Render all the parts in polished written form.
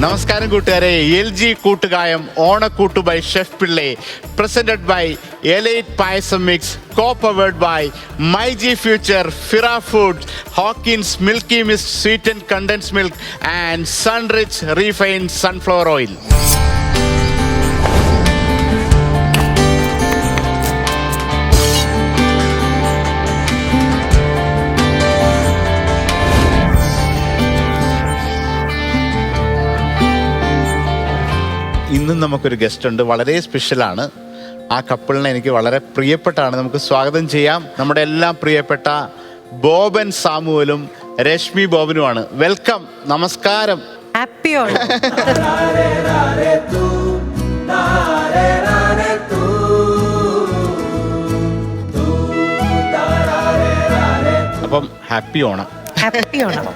നമസ്കാരം കൂട്ടുകാരെ. LG കൂട്ടുകായം ഓണക്കൂട്ടു by chef Pillai, presented by elite payasam mix, co-powered by MyG Future, Fira Foods, Hawkins Milky Mist Sweetened Condensed Milk and Sunrich Refined Sunflower Oil. ഇന്നും നമുക്കൊരു guest ഉണ്ട്, വളരെ സ്പെഷ്യലാണ്. ആ കപ്പിളിനെ എനിക്ക് വളരെ പ്രിയപ്പെട്ടാണ്. നമുക്ക് സ്വാഗതം ചെയ്യാം. നമ്മുടെ എല്ലാം പ്രിയപ്പെട്ട ബോബൻ സാമുവലും രശ്മി ബോബനുമാണ്. വെൽക്കം, നമസ്കാരം. ഹാപ്പി ഓണം. അപ്പം ഹാപ്പി ഓണം. ഹാപ്പി ഓണം.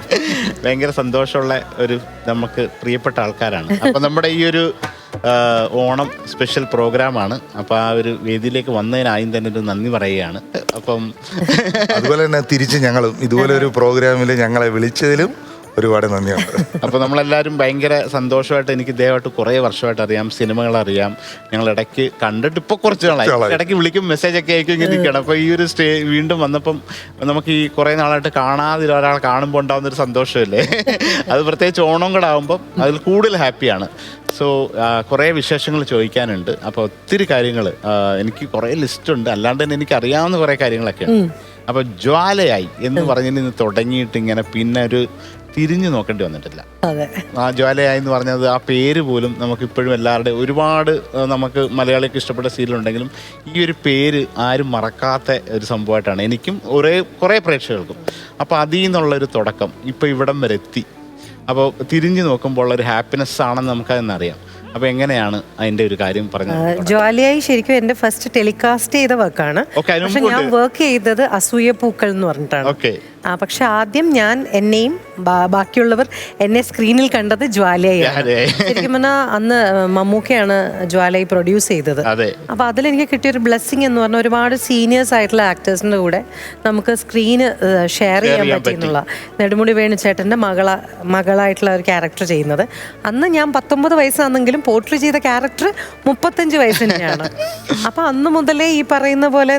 ഭയങ്കര സന്തോഷമുള്ള ഒരു നമുക്ക് പ്രിയപ്പെട്ട ആൾക്കാരാണ്. അപ്പം നമ്മുടെ ഈ ഒരു ഓണം സ്പെഷ്യൽ പ്രോഗ്രാമാണ്. അപ്പോൾ ആ ഒരു വേദിയിലേക്ക് വന്നതിനായും തന്നെ ഒരു നന്ദി പറയുകയാണ്. അപ്പം അതുപോലെ തന്നെ തിരിച്ച് ഞങ്ങളും ഇതുപോലെ ഒരു പ്രോഗ്രാമിൽ ഞങ്ങളെ വിളിച്ചതിലും ഒരുപാട് നന്ദിയുണ്ട്. അപ്പോൾ നമ്മളെല്ലാവരും ഭയങ്കര സന്തോഷമായിട്ട്, എനിക്ക് ഇദ്ദേഹമായിട്ട് കുറേ വർഷമായിട്ട് അറിയാം, സിനിമകൾ അറിയാം. ഞങ്ങൾ ഇടയ്ക്ക് കണ്ടിട്ട് ഇപ്പോൾ കുറച്ച് നാളായി, ഇടയ്ക്ക് വിളിക്കും, മെസ്സേജൊക്കെ അയക്കും, ഇങ്ങനെ നിൽക്കണം. അപ്പോൾ ഈ ഒരു വീണ്ടും വന്നപ്പം നമുക്ക് ഈ കുറേ നാളായിട്ട് കാണാതെ ഒരാളെ കാണുമ്പോൾ ഉണ്ടാകുന്നൊരു സന്തോഷമല്ലേ, അത് പ്രത്യേകിച്ച് ഓണം കൂടെ ആകുമ്പം അതിൽ കൂടുതൽ ഹാപ്പിയാണ്. സോ കുറേ വിശേഷങ്ങൾ ചോദിക്കാനുണ്ട്. അപ്പോൾ ഒത്തിരി കാര്യങ്ങൾ എനിക്ക് കുറേ ലിസ്റ്റുണ്ട്, അല്ലാണ്ട് തന്നെ എനിക്ക് അറിയാവുന്ന കുറേ കാര്യങ്ങളൊക്കെയാണ്. അപ്പോൾ ജ്വാലയായി എന്ന് പറഞ്ഞിട്ട് തുടങ്ങിയിട്ട് ഇങ്ങനെ പിന്നെ ഒരു തിരിഞ്ഞു നോക്കേണ്ടി വന്നിട്ടില്ല. ആ ജ്വാലയായി എന്ന് പറഞ്ഞത് ആ പേര് പോലും നമുക്കിപ്പോഴും എല്ലാവരുടെയും ഒരുപാട് നമുക്ക് മലയാളിക്ക് ഇഷ്ടപ്പെട്ട സീരിയലുണ്ടെങ്കിലും ഈ ഒരു പേര് ആരും മറക്കാത്ത ഒരു സംഭവമായിട്ടാണ് എനിക്കും കുറേ പ്രേക്ഷകർക്കും. അപ്പോൾ അതിൽ നിന്നുള്ളൊരു തുടക്കം ഇപ്പോൾ ഇവിടം വരെ എത്തി. അപ്പോൾ തിരിഞ്ഞു നോക്കുമ്പോൾ ഉള്ളൊരു ഹാപ്പിനെസ് ആണെന്ന് നമുക്കതെന്നറിയാം. അപ്പോൾ എങ്ങനെയാണ് അതിൻ്റെ ഒരു കാര്യം പറഞ്ഞത്? ജ്വാലയായി ശരിക്കും എൻ്റെ ഫസ്റ്റ് ടെലികാസ്റ്റ് ചെയ്ത വർക്കാണ്. പക്ഷെ ഞാൻ വർക്ക് ചെയ്തത് അസൂയ പൂക്കൾ എന്ന് പറഞ്ഞിട്ടാണ്. പക്ഷെ ആദ്യം ഞാൻ എന്നെയും ബാക്കിയുള്ളവർ എന്നെ സ്ക്രീനിൽ കണ്ടത് ജ്വാലയാണ്. ശരിക്കും പറഞ്ഞാൽ അന്ന് മമ്മൂക്കയാണ് ജ്വാലയായി പ്രൊഡ്യൂസ് ചെയ്തത്. അപ്പൊ അതിലെനിക്ക് കിട്ടിയൊരു ബ്ലെസ്സിങ് എന്ന് പറഞ്ഞാൽ ഒരുപാട് സീനിയേഴ്സ് ആയിട്ടുള്ള ആക്ടേഴ്സിന്റെ കൂടെ നമുക്ക് സ്ക്രീന് ഷെയർ ചെയ്യാൻ പറ്റിയെന്നുള്ള. നെടുമുടി വേണുചേട്ടൻ്റെ മകളായിട്ടുള്ള ഒരു ക്യാരക്ടർ ചെയ്യുന്നത്. അന്ന് ഞാൻ 19 വയസ്സാണെങ്കിലും പോർട്രേ ചെയ്ത ക്യാരക്ടർ 35 വയസ്സ് തന്നെയാണ്. അപ്പൊ അന്ന് മുതലേ ഈ പറയുന്ന പോലെ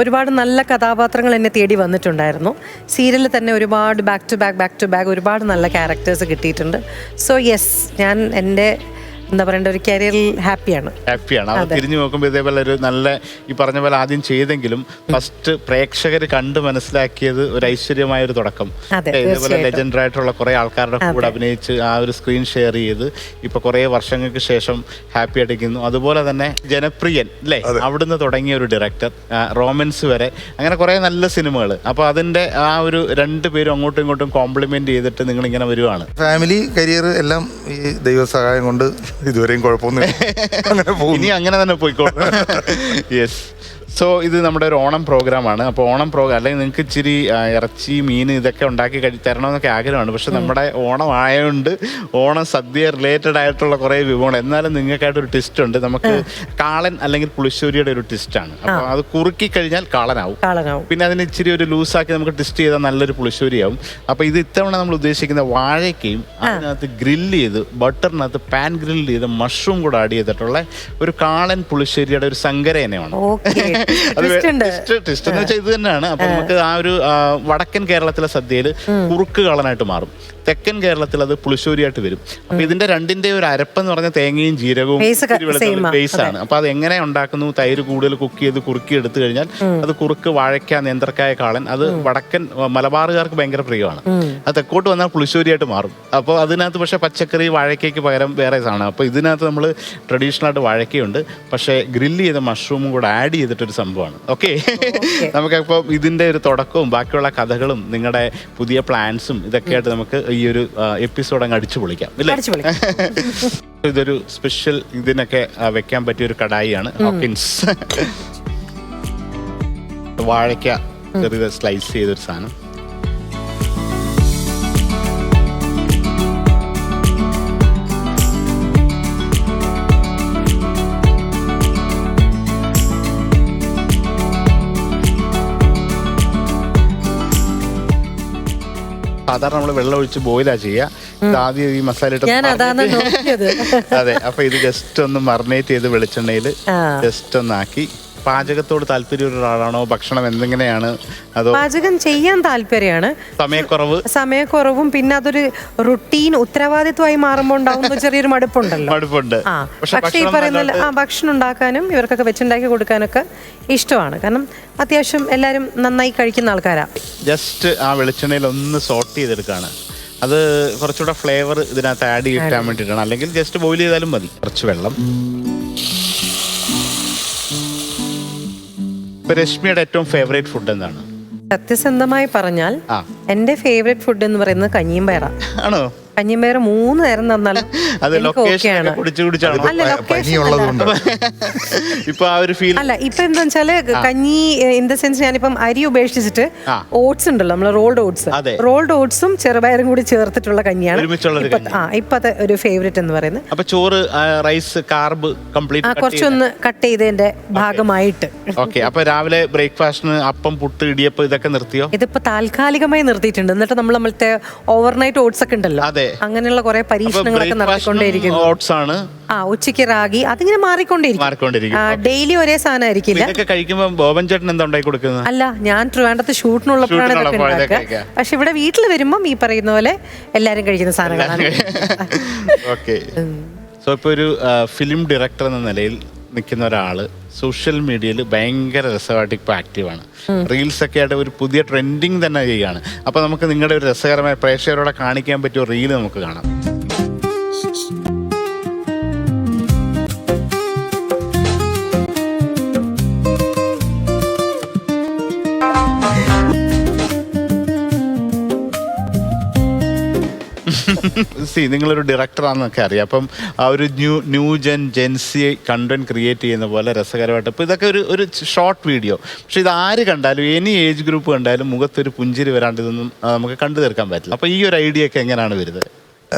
ഒരുപാട് നല്ല കഥാപാത്രങ്ങൾ എന്നെ തേടി വന്നിട്ടുണ്ടായിരുന്നു. സീരിയലിൽ തന്നെ ഒരുപാട് ബാക്ക് ടു ബാക്ക് ഒരുപാട് നല്ല ക്യാരക്ടേഴ്സ് കിട്ടിയിട്ടുണ്ട്. സോ യെസ്, ഞാൻ എൻ്റെ എന്താ പറയണ്ട ഒരു കരിയറിൽ ഹാപ്പിയാണ്. അത് തിരിഞ്ഞു നോക്കുമ്പോൾ ഇതേപോലെ ഒരു നല്ല ഈ പറഞ്ഞ പോലെ ആദ്യം ചെയ്തെങ്കിലും ഫസ്റ്റ് പ്രേക്ഷകർ കണ്ട് മനസ്സിലാക്കിയത് ഒരു ഐശ്വര്യമായ ഒരു തുടക്കം. ഇതേപോലെ ലെജൻഡറി ആയിട്ടുള്ള കുറെ ആൾക്കാരുടെ കൂടെ അഭിനയിച്ച് ആ ഒരു സ്ക്രീൻ ഷെയർ ചെയ്ത് ഇപ്പൊ കുറെ വർഷങ്ങൾക്ക് ശേഷം ഹാപ്പി ആയിട്ടിരിക്കുന്നു. അതുപോലെ തന്നെ ജനപ്രിയൻ അല്ലേ, അവിടുന്ന് തുടങ്ങിയ ഒരു ഡയറക്ടർ, റോമൻസ് വരെ, അങ്ങനെ കുറെ നല്ല സിനിമകൾ. അപ്പൊ അതിന്റെ ആ ഒരു രണ്ടുപേരും അങ്ങോട്ടും ഇങ്ങോട്ടും കോംപ്ലിമെന്റ് ചെയ്തിട്ട് നിങ്ങൾ ഇങ്ങനെ വരുവാണ്. ഫാമിലി കരിയർ എല്ലാം ഈ ദൈവസഹായം കൊണ്ട് ഇതുവരെയും കുഴപ്പമൊന്നും ഇനി അങ്ങനെ തന്നെ പോയിക്കോട്ടെ. യെസ്. സോ ഇത് നമ്മുടെ ഒരു ഓണം പ്രോഗ്രാമാണ്. അപ്പോൾ ഓണം പ്രോഗ്രാം അല്ലെങ്കിൽ നിങ്ങൾക്ക് ഇച്ചിരി ഇറച്ചി, മീൻ ഇതൊക്കെ ഉണ്ടാക്കി തരണമെന്നൊക്കെ ആഗ്രഹമാണ്. പക്ഷെ നമ്മുടെ ഓണം ആയതുകൊണ്ട് ഓണം സദ്യ റിലേറ്റഡ് ആയിട്ടുള്ള കുറേ വിഭവങ്ങൾ. എന്നാലും നിങ്ങൾക്കായിട്ടൊരു ടിസ്റ്റ് ഉണ്ട്. നമുക്ക് കാളൻ അല്ലെങ്കിൽ പുളിശ്ശേരിയുടെ ഒരു ടിസ്റ്റാണ്. അപ്പോൾ അത് കുറുക്കി കഴിഞ്ഞാൽ കാളനാവും. പിന്നെ അതിന് ഇച്ചിരി ഒരു ലൂസാക്കി നമുക്ക് ടിസ്റ്റ് ചെയ്താൽ നല്ലൊരു പുളിശ്ശേരിയാവും. അപ്പോൾ ഇത് ഇത്തവണ നമ്മൾ ഉദ്ദേശിക്കുന്ന വാഴയ്ക്കയും അതിനകത്ത് ഗ്രില്ല് ചെയ്ത് ബട്ടറിനകത്ത് പാൻ ഗ്രില്ല് ചെയ്ത് മഷ്റൂം കൂടെ ആഡ് ചെയ്തിട്ടുള്ള ഒരു കാളൻ പുളിശ്ശേരിയുടെ ഒരു സങ്കരേനയാണ്. ടിസ്റ്റ് എന്ന് വെച്ചാൽ ഇത് തന്നെയാണ്. അപ്പൊ നമുക്ക് ആ ഒരു വടക്കൻ കേരളത്തിലെ സദ്യയിൽ കുറുക്ക് കളനായിട്ട് മാറും, തെക്കൻ കേരളത്തിൽ അത് പുളിശ്ശേരിയായിട്ട് വരും. അപ്പൊ ഇതിന്റെ രണ്ടിന്റെ ഒരു അരപ്പെന്ന് പറഞ്ഞ തേങ്ങയും ജീരകവും ബേസാണ്. അപ്പൊ അത് എങ്ങനെ ഉണ്ടാക്കുന്നു? തൈര് കൂടുതൽ കുക്ക് ചെയ്ത് കുറുക്കി എടുത്തു കഴിഞ്ഞാൽ അത് കുറുക്ക്, വാഴയ്ക്ക, നേന്ത്രക്കായ കാളൻ, അത് വടക്കൻ മലബാറുകാർക്ക് ഭയങ്കര പ്രിയമാണ്. അത് തെക്കോട്ട് വന്നാൽ പുളിശ്ശേരിയായിട്ട് മാറും. അപ്പോൾ അതിനകത്ത് പക്ഷെ പച്ചക്കറി, വാഴയ്ക്കയ്ക്ക് പകരം വേറെ സാധനം. അപ്പോൾ ഇതിനകത്ത് നമ്മൾ ട്രഡീഷണൽ ആയിട്ട് വാഴയ്ക്കയുണ്ട്, പക്ഷേ ഗ്രില്ല് ചെയ്ത മഷ്റൂമും കൂടെ ആഡ് ചെയ്തിട്ടൊരു സംഭവമാണ്. ഓക്കെ, നമുക്കപ്പോൾ ഇതിന്റെ ഒരു തുടക്കവും ബാക്കിയുള്ള കഥകളും നിങ്ങളുടെ പുതിയ പ്ലാൻസും ഇതൊക്കെ ആയിട്ട് നമുക്ക് ഈ ഒരു എപ്പിസോഡ് അങ്ങ് അടിച്ചു പൊളിക്കാം ഇല്ലേ? ഇതൊരു സ്പെഷ്യൽ ഇതിനൊക്കെ വെക്കാൻ പറ്റിയ ഒരു കടായിയാണ്. ഹോക്കിൻസ് വാഴയ്ക്ക ചെറിയ സ്ലൈസ് ചെയ്തൊരു സാധനം. സാധാരണ നമ്മൾ വെള്ളം ഒഴിച്ച് ബോയിലാണ് ചെയ്യുക. ആദ്യം ഈ മസാല ഞാൻ അതാണ് നോക്കിയത്. അതെ, അപ്പൊ ഇത് ജസ്റ്റ് ഒന്ന് മറിനേറ്റ് ചെയ്ത് വെളിച്ചെണ്ണയിൽ ജസ്റ്റ് ഒന്നാക്കി. പാചകത്തോട് താല്പര്യമുള്ള ഒരാളാണോ? ഭക്ഷണം എന്തെങ്ങനെയാണ്? അതോ പാചകം ചെയ്യാൻ താല്പര്യമാണ്. സമയക്കുറവും പിന്നെ അതൊരു റുട്ടീൻ ഉത്തരവാദിത്വമായി മാറുമ്പോൾ ഉണ്ടാവുന്ന ചെറിയൊരു മടുപ്പുണ്ടല്ലോ. പക്ഷെ ഈ പറയുന്ന ഭക്ഷണം ഉണ്ടാക്കാനും ഇവർക്കൊക്കെ വെച്ചുണ്ടാക്കി കൊടുക്കാനൊക്കെ ഇഷ്ടമാണ്. കാരണം അത്യാവശ്യം എല്ലാവരും നന്നായി കഴിക്കുന്ന ആൾക്കാരാ. ജസ്റ്റ് ആ വെളിച്ചെണ്ണയിൽ ഒന്ന് സോട്ട് ചെയ്തെടുക്കാണ്. അത് കുറച്ചുകൂടെ ഫ്ലേവർ ഇതിനകത്ത് ആഡ് ചെയ്യാൻ വേണ്ടിയിട്ടാണ്. അല്ലെങ്കിൽ ജസ്റ്റ് ബോയിൽ ചെയ്താലും മതി. കുറച്ച് വെള്ളം. രശ്മിയുടെ ഏറ്റവും ഫേവറേറ്റ് ഫുഡ് എന്താണ്? സത്യസന്ധമായി പറഞ്ഞാൽ എന്റെ ഫേവറേറ്റ് ഫുഡ് എന്ന് പറയുന്നത് കഞ്ഞിയും പയറാ. ആണോ? കഞ്ഞിയും പയറ് 3 നേരം തന്നാലും അല്ല. ഇപ്പൊ എന്താ വെച്ചാല് കഞ്ഞി ഇൻ ദ സെൻസ് ഞാനിപ്പം അരി ഉപേക്ഷിച്ചിട്ട് ഓട്സ് ഉണ്ടല്ലോ, നമ്മള് റോൾഡ് ഓട്സും ചെറുപയറും കൂടി ചേർത്തിട്ടുള്ള കഞ്ഞിയാണ് ഇപ്പത്തെ ഒരു ഫേവറേറ്റ് എന്ന് പറയുന്നത്. അപ്പൊ ചോറ്, റൈസ്, കാർബ് കംപ്ലീറ്റ് കുറച്ചൊന്ന് കട്ട് ചെയ്തതിന്റെ ഭാഗമായിട്ട്. അപ്പൊ രാവിലെ ബ്രേക്ക്ഫാസ്റ്റിന് അപ്പം, പുട്ട്, ഇടിയപ്പം ഇതൊക്കെ നിർത്തിയോ? ഇതിപ്പോ താൽക്കാലികമായി നിർത്തിയിട്ടുണ്ട്. എന്നിട്ട് നമ്മളത്തെ ഓവർനൈറ്റ് ഓട്സ് ഒക്കെ ഉണ്ടല്ലോ, അങ്ങനെയുള്ള കുറെ പരീക്ഷണങ്ങളൊക്കെ നടത്തിക്കൊണ്ടേയിരിക്കുന്നു. ഉച്ചയ്ക്ക് റാഗി, അതിങ്ങനെ മാറിക്കൊണ്ടേയിരിക്കും. ഡെയിലി ഒരേ സാധനം ആയിരിക്കില്ല. ബോബൻ ചേട്ടൻ എന്താ ഉണ്ടാക്കി കൊടുക്കുന്നത്? അല്ല, ഞാൻ ട്രിവാൻഡ്രത്ത് ഷൂട്ടിനുള്ളപ്പോഴാണ് ഇതൊക്കെ ഉണ്ടാക്കുക. പക്ഷെ ഇവിടെ വീട്ടിൽ വരുമ്പം ഈ പറയുന്ന പോലെ എല്ലാരും കഴിക്കുന്ന സാധനങ്ങളാണ്. ഇപ്പൊ ഒരു ഫിലിം ഡയറക്ടർ എന്ന നിലയിൽ നിൽക്കുന്ന ഒരാള് സോഷ്യൽ മീഡിയയിൽ ഭയങ്കര രസമായിട്ട് ഇപ്പോൾ ആക്റ്റീവാണ്. റീൽസ് ഒക്കെ ആയിട്ട് ഒരു പുതിയ ട്രെൻഡിങ് തന്നെ ചെയ്യുകയാണ്. അപ്പോൾ നമുക്ക് നിങ്ങളുടെ ഒരു രസകരമായ പ്രേക്ഷകരോടെ കാണിക്കാൻ പറ്റിയ റീല് നമുക്ക് കാണാം. നിങ്ങളൊരു ഡയറക്ടറാണെന്നൊക്കെ അറിയാം. അപ്പം ആ ഒരു ന്യൂ ജെൻസി കണ്ടന്റ് ക്രിയേറ്റ് ചെയ്യുന്ന പോലെ രസകരമായിട്ട് ഇപ്പോൾ ഇതൊക്കെ ഒരു ഷോർട്ട് വീഡിയോ. പക്ഷെ ഇത് ആര് കണ്ടാലും എനി ഏജ് ഗ്രൂപ്പ് കണ്ടാലും മുഖത്തൊരു പുഞ്ചിരി വരാണ്ട് ഇതൊന്നും നമുക്ക് കണ്ടു തീർക്കാൻ പറ്റില്ല. അപ്പോൾ ഈ ഒരു ഐഡിയ ഒക്കെ എങ്ങനെയാണ് വരുന്നത്?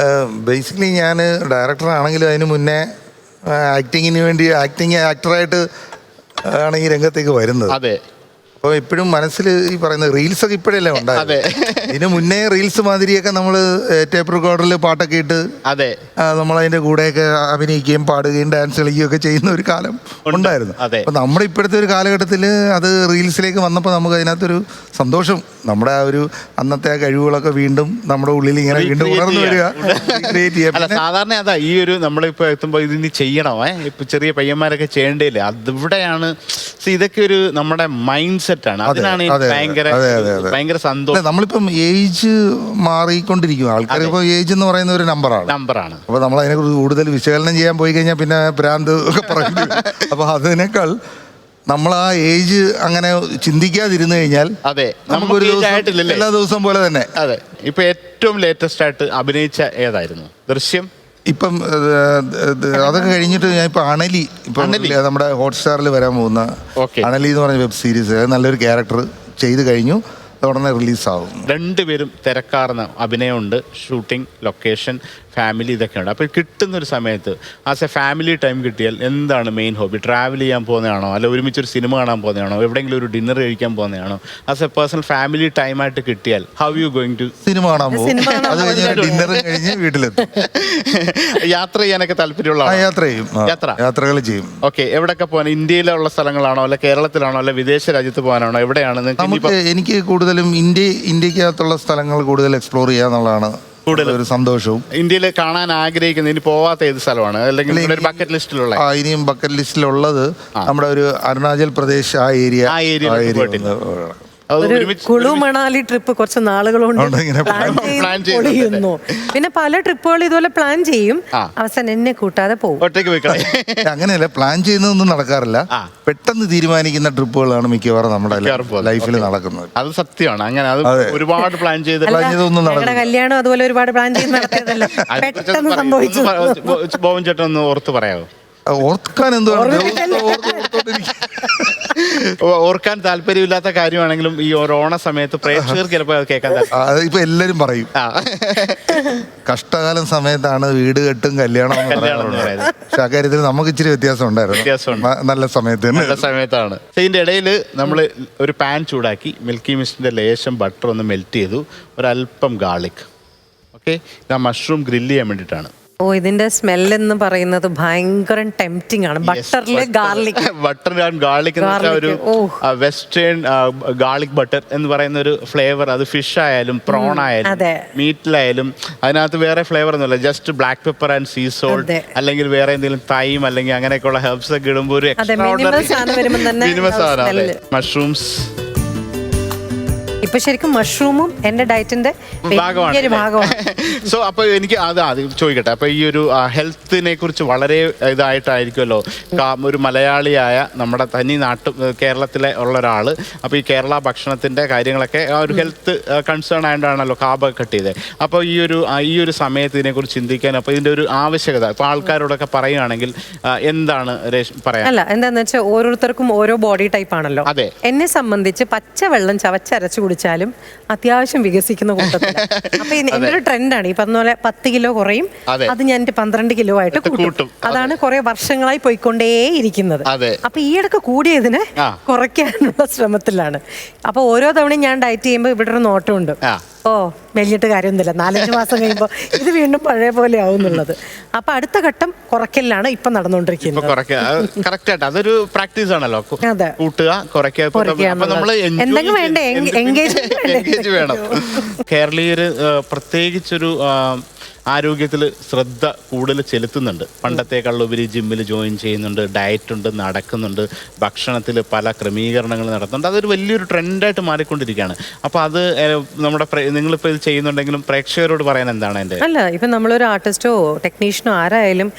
ബേസിക്കലി ഞാൻ ഡയറക്ടറാണെങ്കിലും അതിന് മുന്നേ ആക്ടിങ്ങിന് വേണ്ടി ആക്ടറായിട്ട് ആണ് ഈ രംഗത്തേക്ക് വരുന്നത്. അതെ. അപ്പോൾ എപ്പോഴും മനസ്സിൽ ഈ പറയുന്നത് റീൽസൊക്കെ ഇപ്പോഴല്ലേ ഉണ്ടായത്. ഇതിന് മുന്നേ റീൽസ് മാതിരിയൊക്കെ നമ്മൾ ടേപ്പ് റെക്കോർഡറിൽ പാട്ടൊക്കെ ഇട്ട് നമ്മളതിൻ്റെ കൂടെയൊക്കെ അഭിനയിക്കുകയും പാടുകയും ഡാൻസ് കളിക്കുകയും ഒക്കെ ചെയ്യുന്ന ഒരു കാലം ഉണ്ടായിരുന്നു. അപ്പോൾ നമ്മുടെ ഇപ്പോഴത്തെ ഒരു കാലഘട്ടത്തിൽ അത് റീൽസിലേക്ക് വന്നപ്പോൾ നമുക്ക് അതിനകത്തൊരു സന്തോഷം, നമ്മുടെ ആ ഒരു അന്നത്തെ ആ കഴിവുകളൊക്കെ വീണ്ടും നമ്മുടെ ഉള്ളിൽ ഇങ്ങനെ വീണ്ടും ഉണർന്നു വരിക, ക്രിയേറ്റ് ചെയ്യുക. സാധാരണ അതാ ഈ ഒരു നമ്മളിപ്പോൾ എത്തുമ്പോൾ ഇതിന് ചെയ്യണോ, ഇപ്പം ചെറിയ പയ്യന്മാരൊക്കെ ചെയ്യേണ്ടിയില്ലേ, അതിവിടെയാണ് ഇതൊക്കെ ഒരു നമ്മുടെ മൈൻഡ് സെറ്റ് ആണ്. അതിനാണ് ഭയങ്കര സന്തോഷം. നമ്മളിപ്പം ഏജ് മാറിക്കൊണ്ടിരിക്കും. ആൾക്കാർ ഇപ്പോൾ ഏജ് എന്ന് പറയുന്ന ഒരു നമ്പറാണ്. അപ്പോൾ നമ്മൾ അതിനെക്കുറിച്ച് കൂടുതൽ വിശകലനം ചെയ്യാൻ പോയി കഴിഞ്ഞാൽ പിന്നെ ഭ്രാന്ത് ഒക്കെ പറയുന്നത്. അപ്പോൾ അതിനേക്കാൾ നമ്മൾ ആ ഏജ് അങ്ങനെ ചിന്തിക്കാതിരുന്നു കഴിഞ്ഞാൽ നമുക്കൊരു എല്ലാ ദിവസം പോലെ തന്നെ. അതെ. ഇപ്പൊ ഏറ്റവും ലേറ്റസ്റ്റ് ആയിട്ട് അഭിനയിച്ച ഏതായിരുന്നു? ദൃശ്യം. ഇപ്പം അതൊക്കെ കഴിഞ്ഞിട്ട് ഞാൻ ഇപ്പൊ അണലി, ഇപ്പൊ നമ്മുടെ ഹോട്ട്സ്റ്റാറിൽ വരാൻ പോകുന്ന അണലി എന്ന് പറഞ്ഞ വെബ് സീരീസ് നല്ലൊരു ക്യാരക്ടർ ചെയ്ത് കഴിഞ്ഞു. ഉടനെ റിലീസാവും. രണ്ടുപേരും തിരക്കാർന്ന അഭിനയമുണ്ട്, ഷൂട്ടിംഗ്, ലൊക്കേഷൻ, ഫാമിലി ഇതൊക്കെ ഉണ്ട്. അപ്പോൾ കിട്ടുന്നൊരു സമയത്ത് ആസ് എ ഫാമിലി ടൈം കിട്ടിയാൽ എന്താണ് മെയിൻ ഹോബി? ട്രാവൽ ചെയ്യാൻ പോകുന്നതാണോ, അല്ല ഒരുമിച്ചൊരു സിനിമ കാണാൻ പോകുന്നതാണോ, എവിടെയെങ്കിലും ഒരു ഡിന്നർ കഴിക്കാൻ പോകുന്നതാണോ? ആസ് എ പേഴ്സണൽ ഫാമിലി ടൈമായിട്ട് കിട്ടിയാൽ how you going to? Cinema കാണാൻ പോകും, ഡിന്നർ കഴിഞ്ഞ് വീട്ടിലെത്തും. യാത്ര ചെയ്യാനൊക്കെ താല്പര്യമുള്ള യാത്രകൾ ചെയ്യും. ഓക്കെ. എവിടെയൊക്കെ പോകാൻ? ഇന്ത്യയിലുള്ള സ്ഥലങ്ങളാണോ, അല്ല കേരളത്തിലാണോ, അല്ല വിദേശ രാജ്യത്ത് പോകാനാണോ, എവിടെയാണ്? എനിക്ക് കൂടുതലും ഇന്ത്യക്കകത്തുള്ള സ്ഥലങ്ങൾ കൂടുതൽ എക്സ്പ്ലോർ ചെയ്യാന്നുള്ളതാണ് ഒരു സന്തോഷവും. ഇന്ത്യയിൽ കാണാൻ ആഗ്രഹിക്കുന്ന ഇനി പോവാത്ത ഏത് സ്ഥലമാണ്, അല്ലെങ്കിൽ ബക്കറ്റ് ലിസ്റ്റിലുള്ള? ഇനിയും ബക്കറ്റ് ലിസ്റ്റിലുള്ളത് നമ്മുടെ ഒരു അരുണാചൽ പ്രദേശ്, ആ ഏരിയ. കുളു മണാലി ട്രിപ്പ് കുറച്ച് നാളുകളുണ്ട് പ്ലാൻ ചെയ്യുന്നു. പിന്നെ പല ട്രിപ്പുകൾ ഇതുപോലെ പ്ലാൻ ചെയ്യും, അവസാനം എന്നെ കൂട്ടാതെ പോകും. അങ്ങനെയല്ല, പ്ലാൻ ചെയ്യുന്നതൊന്നും നടക്കാറില്ല. പെട്ടെന്ന് തീരുമാനിക്കുന്ന ട്രിപ്പുകളാണ് മിക്കവാറും നമ്മുടെ ലൈഫിൽ നടക്കുന്നത്. അത് സത്യമാണ്. അങ്ങനെ അത് ഒരുപാട് പ്ലാൻ ചെയ്തൊന്നും നടക്കില്ല. കല്യാണം അതുപോലെ ഒരുപാട് പ്ലാൻ ചെയ്ത് നടത്തിയതല്ല, പെട്ടെന്ന് സംഭവിച്ചു. ബോബൻ ചേട്ടൻ ഒന്ന് ഓർത്ത് പറയാമോ? ഓർക്കാൻ എന്തോ ഓർക്കാൻ താല്പര്യമില്ലാത്ത കാര്യമാണെങ്കിലും ഈ ഓണ സമയത്ത് പ്രേക്ഷകർ ചിലപ്പോൾ കേൾക്കാൻ ഇപ്പൊ എല്ലാരും പറയും കഷ്ടകാലം സമയത്താണ് വീട് കെട്ടും കല്യാണം എന്ന് പറയുന്നത്. പക്ഷെ ആ കാര്യത്തിൽ നമുക്ക് ഇച്ചിരി വ്യത്യാസം ഉണ്ടായിരുന്നു. നല്ല സമയത്താണ്. ഇതിന്റെ ഇടയിൽ നമ്മൾ ഒരു പാൻ ചൂടാക്കി മിൽക്കി മിസ്റ്റിന്റെ ലേശം ബട്ടർ ഒന്ന് മെൽറ്റ് ചെയ്തു, ഒരല്പം ഗാർലിക്. ഓക്കെ, ഇതാ മഷ്റൂം ഗ്രില്ല് ചെയ്യാൻ വേണ്ടിയിട്ടാണ്. ഓ, ഇതിന്റെ സ്മെല്ലെന്ന് പറയുന്നത് ഭയങ്കര ടെംപ്റ്റിംഗ് ആണ്. ബട്ടറില് ഗാർലിക്, ബട്ടർ ആൻഡ് ഗാർലിക് ഒരു വെസ്റ്റേൺ ഗാർലിക് ബട്ടർ എന്ന് പറയുന്ന ഒരു ഫ്ലേവർ. അത് ഫിഷ് ആയാലും പ്രോൺ ആയാലും മീറ്റിലായാലും അതിനകത്ത് വേറെ ഫ്ലേവർ ഒന്നുമില്ല. Just black pepper and see salt അല്ലെങ്കിൽ വേറെ എന്തെങ്കിലും തൈം അല്ലെങ്കിൽ അങ്ങനെയൊക്കെയുള്ള ഹെർബ്സ് ഒക്കെ ഇടുമ്പോൾ ഒരു മിനിമം സാധനം. മഷ്റൂംസ് ഇപ്പൊ ശരിക്കും മഷ്റൂമും എന്റെ ഡയറ്റിന്റെ ഭാഗമാണ്. സോ അപ്പൊ എനിക്ക് അത് ചോദിക്കട്ടെ, അപ്പൊ ഈ ഒരു ഹെൽത്തിനെ കുറിച്ച് വളരെ ഇതായിട്ടായിരിക്കുമല്ലോ ഒരു മലയാളിയായ നമ്മുടെ തനി കേരളത്തിലെ ഉള്ള ഒരാള്. അപ്പൊ ഈ കേരള ഭക്ഷണത്തിന്റെ കാര്യങ്ങളൊക്കെ ആ ഒരു ഹെൽത്ത് കൺസേൺ ആയതുകൊണ്ടാണല്ലോ കാബ് കട്ട് ചെയ്തത്. അപ്പോൾ ഈ ഒരു സമയത്ത് ഇതിനെക്കുറിച്ച് ചിന്തിക്കാൻ അപ്പൊ ഇതിന്റെ ഒരു ആവശ്യകത ഇപ്പൊ ആൾക്കാരോടൊക്കെ പറയുകയാണെങ്കിൽ എന്താണ് പറയാൻ? അല്ല, എന്താന്ന് വെച്ചാൽ ഓരോരുത്തർക്കും ഓരോ ബോഡി ടൈപ്പ് ആണല്ലോ. അതെ, എന്നെ സംബന്ധിച്ച് പച്ചവെള്ളം ചവച്ചരച്ച് കുടിച്ചാലും അത്യാവശ്യം വികസിക്കുന്ന കൂട്ടത്തിൽ. അപ്പൊ എന്റെ ഒരു ട്രെൻഡാണ് ഈ പറഞ്ഞ പോലെ 10 കിലോ കുറയും, അത് ഞാൻ 12 കിലോ ആയിട്ട് കൂട്ടും. അതാണ് കുറെ വർഷങ്ങളായി പോയിക്കൊണ്ടേയിരിക്കുന്നത്. അപ്പൊ ഈയിടക്ക് കൂടിയതിനെ കുറയ്ക്കാനുള്ള ശ്രമത്തിലാണ്. അപ്പൊ ഓരോ തവണയും ഞാൻ ഡയറ്റ് ചെയ്യുമ്പോൾ ഇവിടെ ഒരു നോട്ടമുണ്ട്, ഓ മെല്ലിട്ട് കാര്യമൊന്നുമില്ല, 4-5 മാസം കഴിയുമ്പോൾ ഇത് വീണ്ടും പഴയ പോലെ ആവുന്നുള്ളത്. അപ്പൊ അടുത്ത ഘട്ടം കുറയ്ക്കലാണ് ഇപ്പൊ നടന്നുകൊണ്ടിരിക്കുന്നത്. അതൊരു പ്രാക്ടീസ് ആണല്ലോ, കൂട്ടുക കുറയ്ക്കുക. എന്തെങ്കിലും വേണ്ടേ, എൻഗേജ് വേണം. കേരളീയര് പ്രത്യേകിച്ചൊരു ആരോഗ്യത്തിൽ ശ്രദ്ധ കൂടുതൽ ചെലുത്തുന്നുണ്ട്. പണ്ടത്തേക്കാളുപരി ജിമ്മിൽ ജോയിൻ ചെയ്യുന്നുണ്ട്, ഡയറ്റ് ഉണ്ട്, നടക്കുന്നുണ്ട്, ഭക്ഷണത്തിൽ പല ക്രമീകരണങ്ങൾ നടത്തുന്നുണ്ട്. അതൊരു വലിയൊരു ട്രെൻഡായിട്ട് മാറിക്കൊണ്ടിരിക്കുകയാണ്. അപ്പോൾ അത് നമ്മുടെ നിങ്ങളിപ്പോൾ ഇത് ചെയ്യുന്നുണ്ടെങ്കിലും പ്രേക്ഷകരോട് പറയാൻ എന്താണ് എൻ്റെ? അല്ല, ഇപ്പം നമ്മളൊരു ആർട്ടിസ്റ്റോ ടെക്നീഷ്യനോ ആരായാലും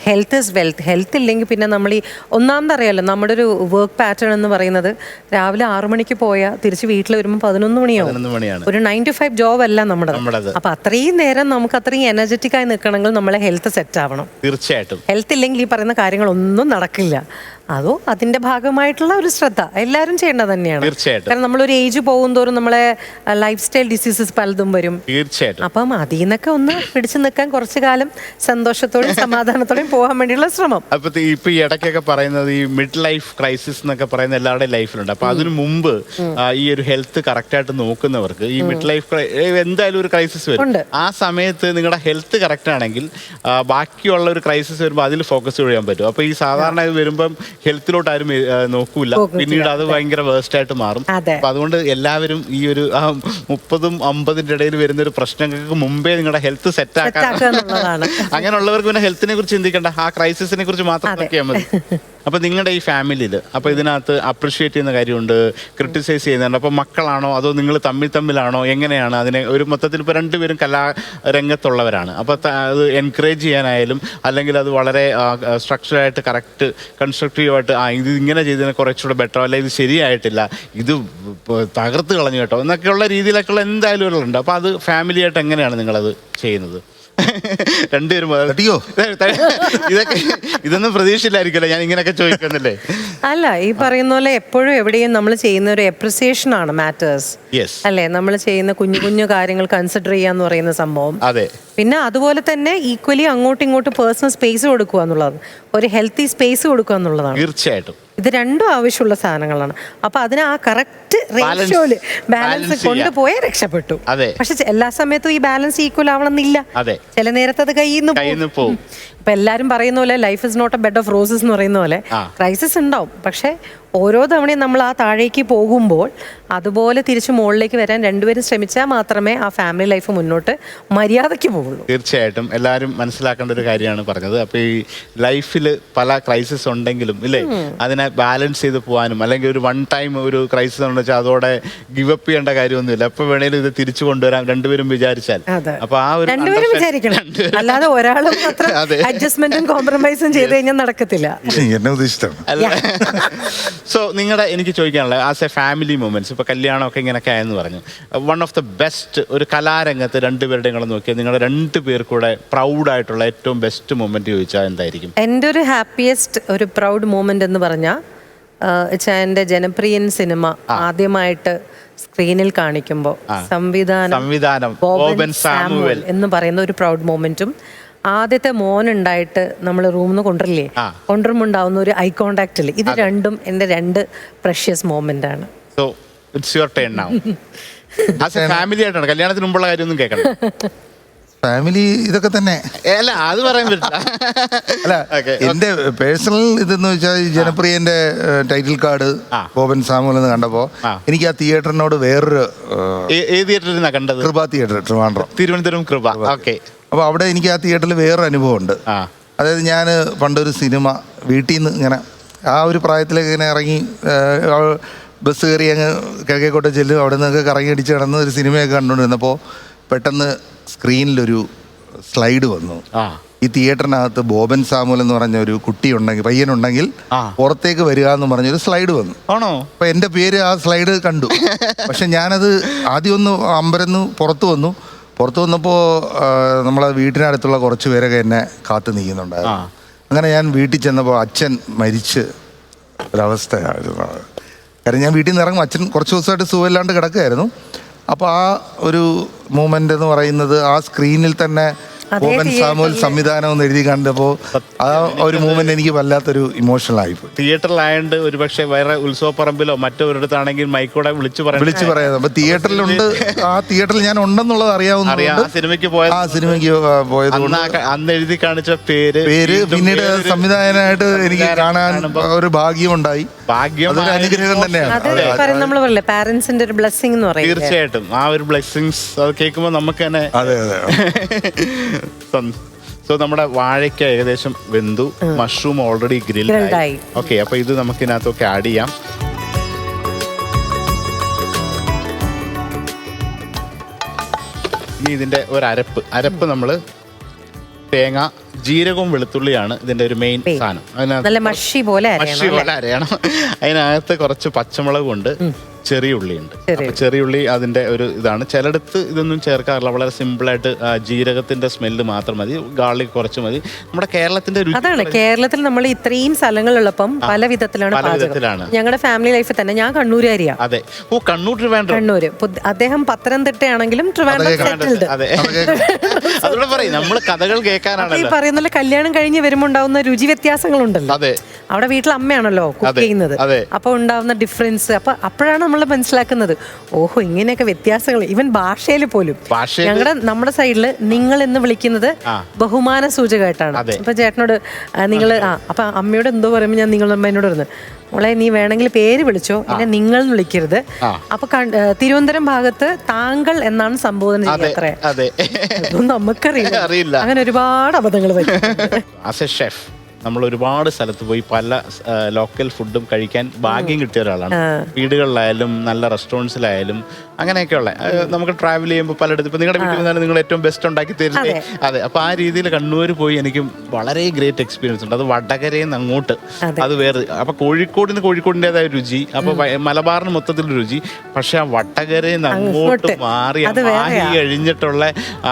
ഹെൽത്ത് ഇസ് വെൽത്ത്. ഹെൽത്ത് ഇല്ലെങ്കിൽ പിന്നെ നമ്മൾ ഈ ഒന്നാമത് അറിയാലോ, നമ്മുടെ ഒരു വർക്ക് പാറ്റേൺ എന്ന് പറയുന്നത് രാവിലെ 6 മണിക്ക് പോയാൽ തിരിച്ച് വീട്ടിൽ വരുമ്പോൾ 11 മണിയാവും. ഒരു 9 to 5 ജോബ് അല്ല നമ്മുടെ. അപ്പൊ അത്രയും നേരം നമുക്ക് അത്രയും എനർജറ്റിക് ആയി നിൽക്കണമെങ്കിൽ നമ്മളെ ഹെൽത്ത് സെറ്റ് ആവണം. തീർച്ചയായിട്ടും. ഹെൽത്ത് ഇല്ലെങ്കിൽ ഈ പറയുന്ന കാര്യങ്ങളൊന്നും നടക്കില്ല. അതോ അതിന്റെ ഭാഗമായിട്ടുള്ള ഒരു ശ്രദ്ധ എല്ലാവരും ചെയ്യേണ്ടത് തന്നെയാണ്. കാരണം നമ്മളൊരു ഏജ് പോകുന്തോറും നമ്മളെ ലൈഫ് സ്റ്റൈൽ ഡിസീസസ് പലതും വരും. തീർച്ചയായിട്ടും. അപ്പം അതിൽ നിന്നൊക്കെ ഒന്ന് പിടിച്ചു നിൽക്കാൻ കുറച്ചു കാലം സന്തോഷത്തോടെയും സമാധാനത്തോടെയും പോകാൻ വേണ്ടിയുള്ള ശ്രമം. അപ്പൊ ഇപ്പൊ ഈ ഇടയ്ക്കൊക്കെ പറയുന്നത് ഈ മിഡ് ലൈഫ് ക്രൈസിസ് എന്നൊക്കെ പറയുന്ന എല്ലാവരുടെയും ലൈഫിലുണ്ട്. അപ്പൊ അതിനു മുമ്പ് ഈ ഒരു ഹെൽത്ത് കറക്റ്റ് ആയിട്ട് നോക്കുന്നവർക്ക് ഈ മിഡ് ലൈഫ് എന്തായാലും ഒരു ക്രൈസിസ് വരും. ആ സമയത്ത് നിങ്ങളുടെ ഹെൽത്ത് കറക്റ്റ് ആണെങ്കിൽ ബാക്കിയുള്ള ഒരു ക്രൈസിസ് വരുമ്പോൾ അതിൽ ഫോക്കസ് ചെയ്യാൻ പറ്റും. അപ്പൊ ഈ സാധാരണ വരുമ്പം ഹെൽത്തിലോട്ട് ആരും നോക്കൂല, പിന്നീട് അത് ഭയങ്കര വേസ്റ്റ് ആയിട്ട് മാറും. അപ്പൊ അതുകൊണ്ട് എല്ലാവരും ഈ ഒരു 30-50 ഇടയിൽ വരുന്ന ഒരു പ്രശ്നങ്ങൾക്ക് മുമ്പേ നിങ്ങളുടെ ഹെൽത്ത് സെറ്റ് ആക്കാൻ. അങ്ങനെയുള്ളവർക്ക് പിന്നെ ഹെൽത്തിനെ കുറിച്ച് ചിന്തിക്കേണ്ട, ആ ക്രൈസിസിനെ കുറിച്ച് മാത്രം നോക്കിയാൽ മതി. അപ്പൊ നിങ്ങളുടെ ഈ ഫാമിലിയിൽ അപ്പൊ ഇതിനകത്ത് അപ്രിഷിയേറ്റ് ചെയ്യുന്ന കാര്യമുണ്ട്, ക്രിട്ടിസൈസ് ചെയ്യുന്നുണ്ട്. അപ്പൊ മക്കളാണോ അതോ നിങ്ങൾ തമ്മിലാണോ, എങ്ങനെയാണ് അതിനെ? ഒരു മൊത്തത്തിൽ ഇപ്പൊ രണ്ടുപേരും കലാരംഗത്തുള്ളവരാണ്. അപ്പൊ അത് എൻകറേജ് ചെയ്യാനായാലും അല്ലെങ്കിൽ അത് വളരെ സ്ട്രക്ചറായിട്ട് കറക്റ്റ് കൺസ്ട്രക്റ്റീവായിട്ട് ഇത് ഇങ്ങനെ ചെയ്തതിനെ കുറച്ചുകൂടെ ബെറ്റർ, അല്ലെങ്കിൽ ഇത് ശരിയായിട്ടില്ല, ഇത് തകർത്ത് കളഞ്ഞു കേട്ടോ എന്നൊക്കെയുള്ള രീതിയിലൊക്കെയുള്ള എന്തായാലും ഉണ്ട്. അപ്പൊ അത് ഫാമിലിയായിട്ട് എങ്ങനെയാണ് നിങ്ങളത് ചെയ്യുന്നത്? രണ്ടുപേരും ഇതൊന്നും പ്രതീക്ഷയില്ലായിരിക്കല്ലോ ഞാൻ ഇങ്ങനെയൊക്കെ ചോദിക്കുന്നില്ലേ? അല്ല, ഈ പറയുന്ന പോലെ എപ്പോഴും എവിടെയും നമ്മൾ ചെയ്യുന്ന ഒരു അപ്രിസിയേഷൻ ആണ് മാറ്റേഴ്സ് അല്ലേ. നമ്മൾ ചെയ്യുന്ന കുഞ്ഞു കുഞ്ഞു കാര്യങ്ങൾ കൺസിഡർ ചെയ്യാന്ന് പറയുന്ന സംഭവം. അതെ. പിന്നെ അതുപോലെ തന്നെ ഈക്വലി അങ്ങോട്ടും ഇങ്ങോട്ടും പേഴ്സണൽ സ്പേസ് കൊടുക്കുക എന്നുള്ളത്, ഒരു ഹെൽത്തി സ്പേസ് കൊടുക്കുക എന്നുള്ളതാണ്. തീർച്ചയായിട്ടും. ഇത് രണ്ടും ആവശ്യമുള്ള സാധനങ്ങളാണ്. അപ്പൊ അതിന് ആ കറക്റ്റ് റേഷ്യോയില് ബാലൻസ് കൊണ്ടുപോയാൽ രക്ഷപ്പെട്ടു. പക്ഷെ എല്ലാ സമയത്തും ഈ ബാലൻസ് ഈക്വൽ ആവണമെന്നില്ല. ചില നേരത്തെ അത് കയ്യിൽ നിന്ന് പോകും. ഇപ്പൊ എല്ലാരും പറയുന്ന പോലെ life is not a bed of roses എന്ന് പറയുന്ന പോലെ ക്രൈസിസ് ഉണ്ടാവും. പക്ഷെ ഓരോ തവണയും നമ്മൾ ആ താഴേക്ക് പോകുമ്പോൾ അതുപോലെ തിരിച്ച് മുകളിലേക്ക് വരാൻ രണ്ടുപേരും ശ്രമിച്ചാൽ മാത്രമേ ആ ഫാമിലി ലൈഫ് മുന്നോട്ട് മര്യാദയ്ക്ക് പോകുള്ളൂ. തീർച്ചയായിട്ടും എല്ലാവരും മനസ്സിലാക്കേണ്ട ഒരു കാര്യമാണ് പറഞ്ഞത്. അപ്പൊ ഈ ലൈഫിൽ പല ക്രൈസിസ് ഉണ്ടെങ്കിലും ഇല്ലേ, അതിനെ ബാലൻസ് ചെയ്ത് പോകാനും, അല്ലെങ്കിൽ ഒരു വൺ ടൈം ഒരു ക്രൈസിസ് എന്ന് വെച്ചാൽ അതോടെ ഗിവ് അപ്പ് ചെയ്യേണ്ട കാര്യമൊന്നുമില്ല. എപ്പോൾ വേണേലും ഇത് തിരിച്ചു കൊണ്ടുവരാൻ രണ്ടുപേരും വിചാരിച്ചാൽ. അപ്പൊ ആ ഒരു രണ്ടുപേരും വിചാരിക്കണം, അല്ലാതെ ഒരാളും അഡ്ജസ്റ്റ്മെന്റും കോംപ്രമൈസും ചെയ്ത് കഴിഞ്ഞാൽ നടക്കത്തില്ല. സോ എനിക്ക് ചോദിക്കാനുള്ളത് ആസ് എ ഫാമിലി മൊമെന്റ്സ്, ഇപ്പൊ കല്യാണമൊക്കെ ഇങ്ങനെയൊക്കെ ആയെന്ന് പറഞ്ഞു, വൺ ഓഫ് ദ ബെസ്റ്റ് ഒരു കലാരംഗത്ത് രണ്ടുപേരുടെയും കൂടെ നോക്കിയാൽ നിങ്ങളുടെ 2 പേർ കൂടെ പ്രൗഡായിട്ടുള്ള ഏറ്റവും ബെസ്റ്റ് മൊമെന്റ് ചോദിച്ചാൽ എന്തായിരിക്കും? എൻ്റെ ഒരു ഹാപ്പിയസ്റ്റ് ഒരു പ്രൗഡ് മൊമെന്റ് എന്ന് പറഞ്ഞാൽ എൻ്റെ ജനപ്രിയൻ സിനിമ ആദ്യമായിട്ട് സ്ക്രീനിൽ കാണിക്കുമ്പോൾ സംവിധാനം ബോബൻ സാമുവൽ എന്ന് പറയുന്ന ഒരു പ്രൗഡ് മൊമെന്റും, ആദ്യത്തെ മോനുണ്ടായിട്ട് നമ്മൾ റൂമിൽ നിന്ന് കൊണ്ടുവരുമ്പോൾ ഉണ്ടാവുന്ന ഒരു ഐ കോണ്ടാക്റ്റിൽ, ഇത് രണ്ടും എൻ്റെ 2 പ്രഷ്യസ് മൊമെന്റ് ആണ്. So it's your turn now. As A family ആയിട്ടാണ്, കല്യാണത്തിന് മുമ്പുള്ള കാര്യമൊന്നും കേൾക്കണം. ഫാമിലി ഇതൊക്കെ തന്നെ. അല്ല അത് പറയാൻ പറ്റില്ല. അല്ല എന്റെ പേഴ്സണൽ ഇതെന്ന് വെച്ചാൽ ജനപ്രിയന്റെ ടൈറ്റിൽ കാർഡ് ബോബൻ സാമുവൽ എന്ന് കണ്ടപ്പോ എനിക്ക് ആ തിയേറ്ററിനോട് വേറൊരു തിയേറ്ററിൽ കണ്ടത് കൃപ തിയേറ്റർ ട്രിവാൻഡ്രം, തിരുവനന്തപുരം കൃപ. ഓക്കെ. അപ്പോൾ അവിടെ എനിക്ക് ആ തിയേറ്ററിൽ വേറൊരു അനുഭവമുണ്ട്. അതായത് ഞാൻ പണ്ടൊരു സിനിമ വീട്ടിൽ നിന്ന് ഇങ്ങനെ ആ ഒരു പ്രായത്തിലേക്ക് ഇങ്ങനെ ഇറങ്ങി ബസ് കയറി അങ്ങ് കിഴക്കേക്കോട്ട ചെല്ലും, അവിടെ നിന്നൊക്കെ കറങ്ങി അടിച്ച് കിടന്ന് ഒരു സിനിമയൊക്കെ കണ്ടുകൊണ്ടിരുന്നപ്പോൾ പെട്ടെന്ന് സ്ക്രീനിലൊരു സ്ലൈഡ് വന്നു. ഈ തിയേറ്ററിനകത്ത് ബോബൻ സാമുവൽ എന്ന് പറഞ്ഞ ഒരു കുട്ടിയുണ്ടെങ്കിൽ പയ്യനുണ്ടെങ്കിൽ പുറത്തേക്ക് വരിക എന്ന് പറഞ്ഞൊരു സ്ലൈഡ് വന്നു. ആണോ? അപ്പൊ എൻ്റെ പേര് ആ സ്ലൈഡ് കണ്ടു. പക്ഷെ ഞാനത് ആദ്യം ഒന്ന് അമ്പരന്ന് പുറത്തു വന്നപ്പോൾ നമ്മളെ വീട്ടിനടുത്തുള്ള കുറച്ച് പേരൊക്കെ എന്നെ കാത്തു നിൽക്കുന്നുണ്ടായിരുന്നു. അങ്ങനെ ഞാൻ വീട്ടിൽ ചെന്നപ്പോൾ അച്ഛൻ മരിച്ച് ഒരവസ്ഥയായിരുന്നു. കാരണം ഞാൻ വീട്ടിൽ നിന്ന് ഇറങ്ങും, അച്ഛൻ കുറച്ച് ദിവസമായിട്ട് സുഖമില്ലാണ്ട് കിടക്കുകയായിരുന്നു. അപ്പോൾ ആ ഒരു മൂമെൻ്റ് എന്ന് പറയുന്നത് ആ സ്ക്രീനിൽ തന്നെ ബോബൻ സാമുവൽ സംവിധാനം എന്ന് എഴുതി കണ്ടപ്പോൾ ആ ഒരു മൂവ്മെന്റ് എനിക്ക് വല്ലാത്തൊരു ഇമോഷണൽ ആയിപ്പോയി. തിയേറ്ററിലായതുകൊണ്ട് ഒരുപക്ഷെ വേറെ ഉത്സവപ്പറമ്പിലോ മറ്റൊരിടത്താണെങ്കിൽ മൈക്കോടെ വിളിച്ചു പറയാം. അപ്പൊ തിയേറ്ററിലുണ്ട്, ആ തിയേറ്ററിൽ ഞാൻ ഉണ്ടെന്നുള്ളത് അറിയാവുന്ന സിനിമയ്ക്ക് പോയത് അന്ന് എഴുതി കാണിച്ച പേര് പിന്നീട് സംവിധായകനായിട്ട് എനിക്ക് കാണാൻ ഒരു ഭാഗ്യമുണ്ടായി. അതൊരു അനുഗ്രഹം തന്നെയാണ്. നമ്മൾ പറയില്ലേ പാരന്റ്സിന്റെ ഒരു ബ്ലെസ്സിംഗ് എന്ന് പറയും. തീർച്ചയായിട്ടും ആ ഒരു ബ്ലെസ്സിങ്സ് അത് കേൾക്കുമ്പോൾ നമുക്ക് തന്നെ. അതെ. സോ നമ്മുടെ വാഴയ്ക്ക ഏകദേശം വെന്തു, മഷ്റൂം ഓൾറെഡി ഗ്രിൽഡായി. ഓക്കെ, അപ്പൊ ഇത് നമുക്ക് ഇതിനകത്തൊക്കെ ആഡ് ചെയ്യാം. ഇനി ഇതിന്റെ ഒരു അരപ്പ് നമ്മൾ തേങ്ങ, ജീരകവും വെളുത്തുള്ളിയാണ് ഇതിന്റെ ഒരു മെയിൻ സാധനം. അതിനകത്ത് മഷി പോലെ അരയണം. അതിനകത്ത് കുറച്ച് പച്ചമുളകുണ്ട്, ചെറിയ ഉള്ളിയുണ്ട്. ചെറിയ ഉള്ളി അതിന്റെ ഒരു ഇതാണ്. ചിലടത്ത് ഇതൊന്നും ചേർക്കാറില്ല, വളരെ സിമ്പിളായിട്ട് ജീരകത്തിന്റെ സ്മെല്ല് മാത്രം മതി, ഗാർലിക് കുറച്ച് മതി. നമ്മുടെ കേരളത്തിന്റെ അതാണ്, കേരളത്തിൽ നമ്മൾ ഇത്രയും സ്ഥലങ്ങളുള്ളപ്പം പല വിധത്തിലാണ്. ഞങ്ങളുടെ ഫാമിലി ലൈഫിൽ തന്നെ ഞാൻ കണ്ണൂരുകാരിയാ. അതെ. ഓ, കണ്ണൂര്. അദ്ദേഹം പത്തനംതിട്ടയാണെങ്കിലും അതുകൂടെ പറയും, നമ്മൾ കഥകൾ കേൾക്കാനാണ് പറയുന്നത്. കല്യാണം കഴിഞ്ഞ് വരുമ്പോൾ ഉണ്ടാവുന്ന രുചി വ്യത്യാസങ്ങളുണ്ടല്ലോ. അവിടെ വീട്ടിൽ അമ്മയാണല്ലോ കുക്ക് ചെയ്യുന്നത്, അപ്പൊ ഉണ്ടാവുന്ന ഡിഫറൻസ്. അപ്പോഴാണ് നമ്മൾ മനസ്സിലാക്കുന്നത്, ഓഹോ ഇങ്ങനെയൊക്കെ വ്യത്യാസങ്ങൾ. ഈവൻ ഭാഷയിൽ പോലും നമ്മുടെ സൈഡില് നിങ്ങൾ എന്ന് വിളിക്കുന്നത് ബഹുമാന സൂചകമായിട്ടാണ്. അപ്പൊ ചേട്ടനോട് നിങ്ങൾ അപ്പൊ അമ്മയോട് എന്തോ പറയുമ്പോൾ ഞാൻ നിങ്ങൾ എന്നോട് പറഞ്ഞു, മോളെ നീ വേണമെങ്കിൽ പേര് വിളിച്ചോ, എന്നെ നിങ്ങൾ എന്ന് വിളിക്കരുത്. അപ്പൊ തിരുവനന്തപുരം ഭാഗത്ത് താങ്കൾ എന്നാണ് സംബോധന ചെയ്യുന്നത്. അതൊന്നും നമുക്കറിയില്ല. അങ്ങനെ ഒരുപാട് അബദ്ധങ്ങൾ വരും. നമ്മൾ ഒരുപാട് സ്ഥലത്ത് പോയി പല ലോക്കൽ ഫുഡും കഴിക്കാൻ ഭാഗ്യം കിട്ടിയ ഒരാളാണ്. വീടുകളിലായാലും നല്ല റെസ്റ്റോറൻറ്റ്സിലായാലും അങ്ങനെയൊക്കെയുള്ള നമുക്ക് ട്രാവൽ ചെയ്യുമ്പോൾ പലയിടത്തും ഇപ്പം നിങ്ങളുടെ വീട്ടിൽ നിന്നാലും നിങ്ങൾ ഏറ്റവും ബെസ്റ്റ് ഉണ്ടാക്കി തരുന്നത്. അതെ. അപ്പോൾ ആ രീതിയിൽ കണ്ണൂർ പോയി എനിക്ക് വളരെ ഗ്രേറ്റ് എക്സ്പീരിയൻസ് ഉണ്ട്. അത് വടകരയിൽ നിന്ന് അങ്ങോട്ട് അത് വേറെ. അപ്പോൾ കോഴിക്കോടിൻ്റെതായ രുചി, അപ്പോൾ മലബാറിന് മൊത്തത്തിൽ രുചി. പക്ഷെ ആ വടകരയിൽ നിന്ന് അങ്ങോട്ട് മാറി മാഹി കഴിഞ്ഞിട്ടുള്ള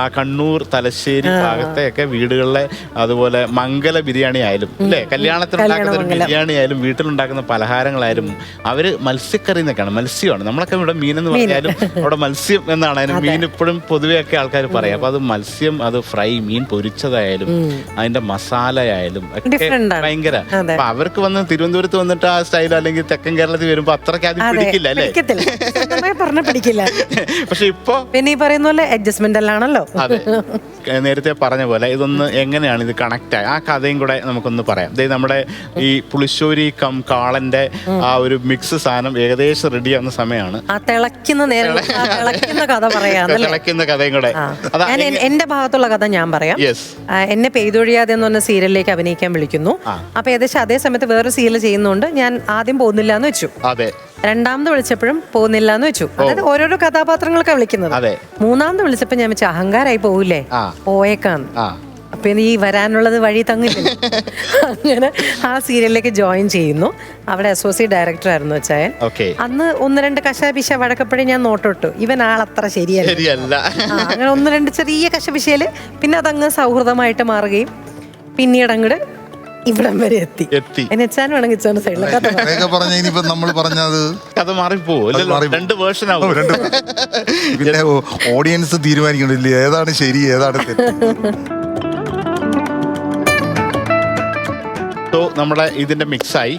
ആ കണ്ണൂർ തലശ്ശേരി ഭാഗത്തെയൊക്കെ വീടുകളിലെ അതുപോലെ മംഗല ബിരിയാണി ആയാലും അല്ലേ, കല്യാണത്തിനുണ്ടാക്കുന്ന ബിരിയാണി ആയാലും വീട്ടിലുണ്ടാക്കുന്ന പലഹാരങ്ങളായാലും അവര് മത്സ്യക്കറി എന്നൊക്കെയാണ്, മത്സ്യമാണ്. നമ്മളൊക്കെ ഇവിടെ മീനെന്ന് പറഞ്ഞാലും അവിടെ മത്സ്യം എന്നാണ് അതിന്. മീൻ ഇപ്പോഴും പൊതുവെ ഒക്കെ ആൾക്കാർ പറയാം. അപ്പൊ അത് മത്സ്യം, അത് ഫ്രൈ, മീൻ പൊരിച്ചതായാലും അതിന്റെ മസാലയായാലും ഒക്കെ ഭയങ്കര. അപ്പൊ അവർക്ക് വന്ന് തിരുവനന്തപുരത്ത് വന്നിട്ട് ആ സ്റ്റൈൽ അല്ലെങ്കിൽ തെക്കൻ കേരളത്തിൽ വരുമ്പോ അത്രയ്ക്ക് അത് പിടിക്കില്ല അല്ലേ, പിടിക്കില്ല. പക്ഷെ ഇപ്പൊ പിന്നെ ഈ പറയുന്ന പോലെ അഡ്ജസ്റ്റ്മെന്റ് അല്ലാണല്ലോ. അതെ, നേരത്തെ പറഞ്ഞ പോലെ ഇതൊന്ന് എങ്ങനെയാണ് ഇത് കണക്ട് ആയി, ആ കഥയും കൂടെ നമുക്കൊന്ന് പറയാം. അതായത് നമ്മുടെ ഈ പുളിശ്ശേരി കം കാളന്റെ ആ ഒരു മിക്സ് സാധനം ഏകദേശം റെഡി ആവുന്ന സമയമാണ്. തിളക്കുന്ന കഥയും കൂടെ. എന്റെ ഭാഗത്തുള്ള കഥ ഞാൻ പറയാം. എന്നെ പെയ്തൊഴിയാതെ എന്ന് പറഞ്ഞ സീരിയലിലേക്ക് അഭിനയിക്കാൻ വിളിക്കുന്നു. അപ്പൊ ഏകദേശം അതേ സമയത്ത് വേറൊരു സീരിയൽ ചെയ്യുന്നതുകൊണ്ട് ഞാൻ ആദ്യം പോകുന്നില്ല എന്ന് വെച്ചു. രണ്ടാമത് വിളിച്ചപ്പോഴും പോകുന്നില്ല എന്ന് വെച്ചു. അതായത് ഓരോരോ കഥാപാത്രങ്ങളൊക്കെ വിളിക്കുന്നത്. മൂന്നാമത് വിളിച്ചപ്പോ ഞാൻ വെച്ചു അഹങ്കാരായി പോകൂലേ, പോയേക്കാന്ന്. അപ്പൊ ഈ വരാനുള്ളത് വഴി തങ്ങില്ല. അങ്ങനെ ആ സീരിയലിലേക്ക് ജോയിൻ ചെയ്യുന്നു. അവിടെ അസോസിയേറ്റ് ഡയറക്ടർ ആയിരുന്നു വെച്ചാൽ. അന്ന് 1-2 കശപിശ വഴക്കപ്പോഴേ ഞാൻ നോട്ടിട്ടു, ഇവൻ ആളത്ര ശരിയല്ല. അങ്ങനെ 1-2 ചെറിയ കശപിശയില് പിന്നെ അതങ്ങ് സൗഹൃദമായിട്ട് മാറുകയും പിന്നീട് അങ്ങോട്ട് ഇവിടം വരെ എത്തി. എന്നെച്ചാൻ വേണമെങ്കിൽ സൈഡിലൊക്കെ നമ്മൾ പറഞ്ഞത് കഥ മാറിപ്പോവും. രണ്ട് വേർഷൻ ആവും. പിന്നെ ഓഡിയൻസ് തീരുമാനിക്കണില്ലേ ഏതാണ് ശരി ഏതാണ് തെറ്റ്. സോ നമ്മുടെ ഇതിന്റെ മിക്സായി.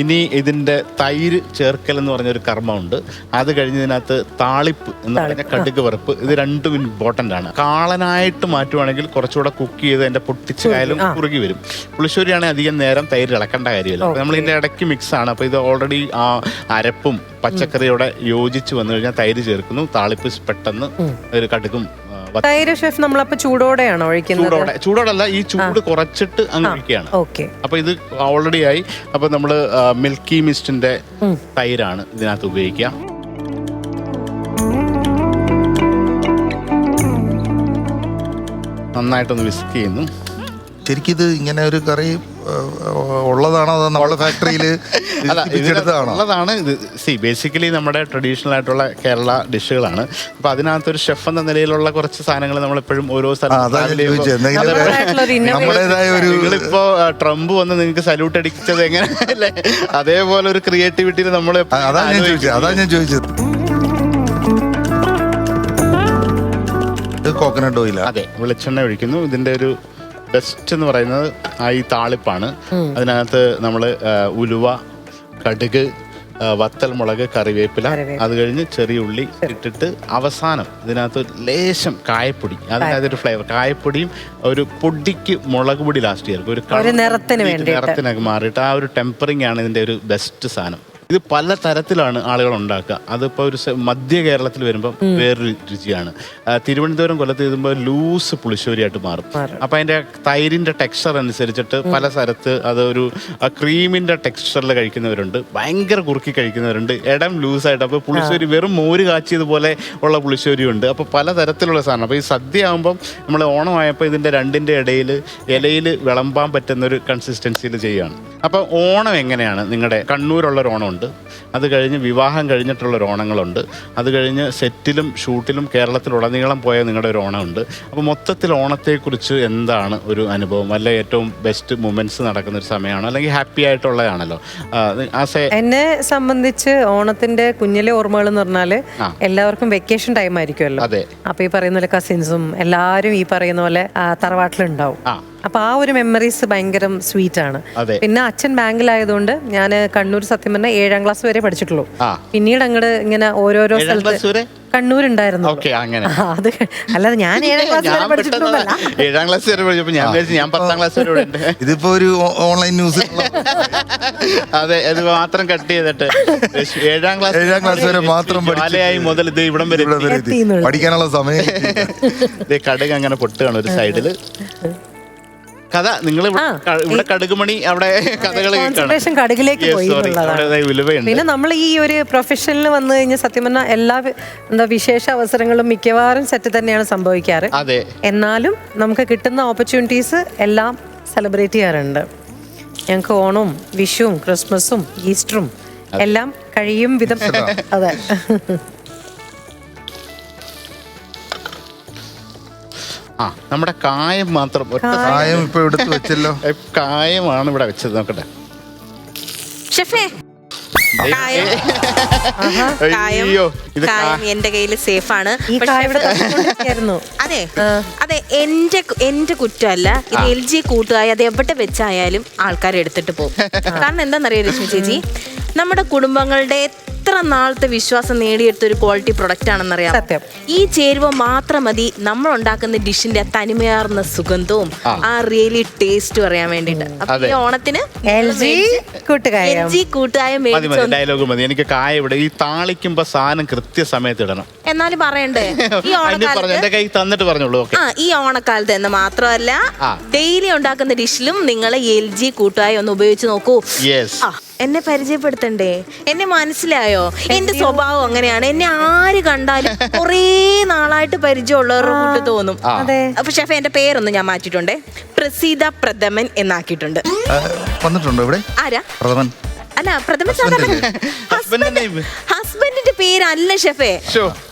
ഇനി ഇതിന്റെ തൈര് ചേർക്കൽ എന്ന് പറഞ്ഞൊരു കർമ്മമുണ്ട്. അത് കഴിഞ്ഞതിനകത്ത് താളിപ്പ് എന്ന് പറഞ്ഞ കടുക് വറുപ്പ്, ഇത് രണ്ടും ഇമ്പോർട്ടന്റ് ആണ്. കാളനായിട്ട് മാറ്റുവാണെങ്കിൽ കുറച്ചുകൂടെ കുക്ക് ചെയ്ത് അതിന്റെ പൊട്ടിച്ച് കായാലും കുറുകി വരും. പുളിശ്ശേരിയാണെങ്കിൽ അധികം നേരം തൈര് ഇളക്കേണ്ട കാര്യമില്ല. നമ്മൾ ഇതിന്റെ ഇടയ്ക്ക് മിക്സ് ആണ്. അപ്പൊ ഇത് ഓൾറെഡി ആ അരപ്പും പച്ചക്കറിയോടെ യോജിച്ച് വന്നു കഴിഞ്ഞാൽ തൈര് ചേർക്കുന്നു. താളിപ്പ് പെട്ടെന്ന് ഒരു കടുകും. തൈര് ഷെഫ് നമ്മളപ്പോ ചൂടോടെയാണോ ഒഴിക്കുന്നത്? ചൂടോടല്ല, ഈ ചൂട് കുറച്ചിട്ട് അങ്ങ് ഒഴിക്കുകയാണ്. അപ്പൊ ഇത് ഓൾറെഡി ആയി. അപ്പൊ നമ്മള് മിൽക്കി മിസ്റ്റിന്റെ തൈരാണ് ഇതിനകത്ത് ഉപയോഗിക്കുക. നന്നായിട്ടൊന്ന് വിസ്ക് ചെയ്യുന്നു. ശരിക്കും ഇത് ഇങ്ങനെ ഒരു കറി ഉള്ളതാണോ അതോ നമ്മുടെ ഫാക്ടറിയിൽ ഉള്ളതാണ്? ഇത് ബേസിക്കലി നമ്മുടെ ട്രഡീഷണൽ ആയിട്ടുള്ള കേരള ഡിഷുകളാണ്. അപ്പൊ അതിനകത്തൊരു ഷെഫ് എന്ന നിലയിലുള്ള കുറച്ച് സാധനങ്ങൾ നമ്മൾ എപ്പോഴും ഓരോ നിങ്ങളിപ്പോ ട്രംപ് വന്ന് നിങ്ങൾക്ക് സല്യൂട്ട് അടിച്ചത് എങ്ങനെ അല്ലേ, അതേപോലെ ഒരു ക്രിയേറ്റിവിറ്റിയിൽ നമ്മൾ അതാ ഞാൻ ചോദിച്ചത്. കോക്കനട്ട് ഓയിൽ, അതെ, വെളിച്ചെണ്ണ ഒഴിക്കുന്നു. ഇതിന്റെ ഒരു ബെസ്റ്റ് എന്ന് പറയുന്നത് ഈ താളിപ്പാണ്. അതിനകത്ത് നമ്മൾ ഉലുവ, കടുക്, വത്തൽമുളക്, കറിവേപ്പില, അത് കഴിഞ്ഞ് ചെറിയ ഉള്ളി ഇട്ടിട്ട് അവസാനം ഇതിനകത്ത് ലേശം കായപ്പൊടി, അതിനകത്തൊരു ഫ്ലേവർ, കായപ്പൊടിയും ഒരു പൊടിക്ക് മുളക് പൊടി ലാസ്റ്റ് ചേർക്കും. ഒരു നിറത്തിനൊക്കെ മാറിയിട്ട് ആ ഒരു ടെമ്പറിങ് ആണ് ഇതിന്റെ ഒരു ബെസ്റ്റ് സാധനം. ഇത് പല തരത്തിലാണ് ആളുകൾ ഉണ്ടാക്കുക. അതിപ്പോൾ ഒരു മധ്യ കേരളത്തിൽ വരുമ്പോൾ വേറൊരു രുചിയാണ്. തിരുവനന്തപുരം, കൊല്ലത്ത് എഴുതുമ്പോൾ ലൂസ് പുളിശ്ശേരിയായിട്ട് മാറും. അപ്പം അതിൻ്റെ തൈരിൻ്റെ ടെക്സ്ചർ അനുസരിച്ചിട്ട് പല സ്ഥലത്ത് അതൊരു ക്രീമിൻ്റെ ടെക്സ്ചറിൽ കഴിക്കുന്നവരുണ്ട്, ഭയങ്കര കുറുക്കി കഴിക്കുന്നവരുണ്ട്, ഇടം ലൂസായിട്ട്. അപ്പോൾ പുളിശ്ശേരി വെറും മോര് കാച്ചിയതുപോലെ ഉള്ള പുളിശ്ശേരിയുണ്ട്. അപ്പോൾ പല തരത്തിലുള്ള സാധനം. അപ്പോൾ ഈ സദ്യ ആകുമ്പം നമ്മൾ ഓണമായപ്പോൾ ഇതിൻ്റെ രണ്ടിൻ്റെ ഇടയിൽ ഇലയിൽ വിളമ്പാൻ പറ്റുന്നൊരു കൺസിസ്റ്റൻസിയിൽ ചെയ്യുകയാണ്. അപ്പോൾ ഓണം എങ്ങനെയാണ്? നിങ്ങളുടെ കണ്ണൂരുള്ളൊരു ഓണമുണ്ട്, അത് കഴിഞ്ഞ് വിവാഹം കഴിഞ്ഞിട്ടുള്ളൊരു ഓണങ്ങളുണ്ട്, അത് കഴിഞ്ഞ് സെറ്റിലും ഷൂട്ടിലും കേരളത്തിലുടനീളം പോയ നിങ്ങളുടെ ഒരു ഓണമുണ്ട്. അപ്പോൾ മൊത്തത്തിൽ ഓണത്തെക്കുറിച്ച് എന്താണ് ഒരു അനുഭവം? അല്ല ഏറ്റവും ബെസ്റ്റ് മൊമെന്റ്സ് നടക്കുന്ന ഒരു സമയമാണോ, അല്ലെങ്കിൽ ഹാപ്പി ആയിട്ടുള്ളതാണല്ലോ? എന്നെ സംബന്ധിച്ച് ഓണത്തിന്റെ കുഞ്ഞിലെ ഓർമ്മകൾ എന്ന് പറഞ്ഞാൽ എല്ലാവർക്കും വെക്കേഷൻ ടൈം ആയിരിക്കുമല്ലോ. അപ്പൊ ഈ പറയുന്ന പോലെ കസിൻസും എല്ലാവരും ഈ പറയുന്ന പോലെ തറവാട്ടിലുണ്ടാവും. അപ്പൊ ആ ഒരു മെമ്മറീസ് ഭയങ്കര സ്വീറ്റ് ആണ്. പിന്നെ അച്ഛൻ ബാങ്കിലായതുകൊണ്ട് ഞാൻ കണ്ണൂർ സത്യം പറഞ്ഞാൽ 7ാം ക്ലാസ് വരെ പഠിച്ചിട്ടുള്ളൂ. പിന്നീട് അങ്ങോട്ട് ഇങ്ങനെ ഓരോരോ സ്ഥലത്ത് കണ്ണൂരുണ്ടായിരുന്നു. അത് അല്ലാതെ ഞാൻ 7ാം ക്ലാസ് വരെ പഠിച്ചിട്ടുള്ളൂ. 7ാം ക്ലാസ് വരെ പഠിച്ചപ്പോൾ ഞാൻ 10ാം ക്ലാസ് വരെ ഉണ്ട്. ഇതിപ്പോ ഒരു ഓൺലൈൻ ന്യൂസ്. അതെ, അത് മാത്രം കട്ട് ചെയ്തിട്ട് 7ാം ക്ലാസ് വരെ മാത്രം മുതൽ ഇത് ഇവിടം വരെ പഠിക്കാനുള്ള സമയം. കടുക് അങ്ങനെ പൊട്ടുകയാണ് ഒരു സൈഡില്. കഥ നിങ്ങൾ ഇവിടെ കടുകുമണി അവിടെ കഥകൾ കടുകിലേക്ക് പോയി. പിന്നെ നമ്മൾ ഈ ഒരു പ്രൊഫഷനിൽ വന്നു കഴിഞ്ഞാൽ സത്യം പറഞ്ഞാൽ എന്താ വിശേഷ അവസരങ്ങളും മിക്കവാറും സെറ്റ് തന്നെയാണ് സംഭവിക്കാറ്. എന്നാലും നമുക്ക് കിട്ടുന്ന ഓപ്പർച്യൂണിറ്റീസ് എല്ലാം സെലിബ്രേറ്റ് ചെയ്യാറുണ്ട്. ഞങ്ങൾക്ക് ഓണവും വിഷുവും ക്രിസ്മസും ഈസ്റ്ററും എല്ലാം കഴിയും വിധം. അതെ, നമ്മുടെ കായം മാത്രം, കായം ഇപ്പൊ എടുത്ത് വെച്ചല്ലോ. കായമാണ് ഇവിടെ വെച്ചത്. നോക്കട്ടെ എന്റെ കയ്യിൽ സേഫ് ആണ്. അതെ അതെ, എന്റെ കുറ്റമല്ല. ഇത് LG കൂട്ടുകായി അത് എവിടെ വെച്ചായാലും ആൾക്കാർ എടുത്തിട്ട് പോകും. കാരണം എന്താണെന്നറിയാം രശ്മി ചേച്ചി, നമ്മുടെ കുടുംബങ്ങളുടെ എത്ര നാളത്തെ വിശ്വാസം നേടിയെടുത്ത ഒരു ക്വാളിറ്റി പ്രൊഡക്റ്റ് ആണെന്നറിയാം. ഈ ചേരുവ മാത്രം മതി നമ്മൾ ഉണ്ടാക്കുന്ന ഡിഷിന്റെ തനിമയാർന്ന സുഗന്ധവും ആ റിയലി ടേസ്റ്റും അറിയാൻ വേണ്ടിട്ട്. ഈ ഓണത്തിന് LG കൂട്ടുകായ ഡയലോഗ് മതി. എനിക്ക് കായ ഇവിടെ ഈ താളിക്കുമ്പോ സാധനം കൃത്യസമയത്ത് ഇടണം. എന്നാലും പറയണ്ടേ, ഈ ഓണക്കാലത്ത് ഈ ഓണക്കാലത്ത് എന്ന് മാത്രമല്ല ഡെയിലി ഉണ്ടാക്കുന്ന ഡിഷിലും നിങ്ങൾ LG കൂട്ടുകായ ഒന്ന് ഉപയോഗിച്ച് നോക്കൂ. എന്നെ പരിചയപ്പെടുത്തണ്ടേ? എന്നെ മനസ്സിലായോ? എന്റെ സ്വഭാവം അങ്ങനെയാണ്. എന്നെ ആര് കണ്ടാലും കുറേ നാളായിട്ട് പരിചയമുള്ളവരുടെ കൂട്ട് തോന്നും. അപ്പൊ ഷെഫ്, എന്റെ പേരൊന്നും ഞാൻ മാറ്റിയിട്ടുണ്ട്. പ്രസീത പ്രഥമൻ എന്നാക്കിയിട്ടുണ്ട്. വന്നിട്ടുണ്ടോ ഇവിടെ? ആരാ? പ്രഥമൻ അല്ല, പ്രഥമൻ സാധാരണ ഹസ്ബൻഡ് ബ്രാൻഡിന്റെ പേരല്ല ഷെഫേ.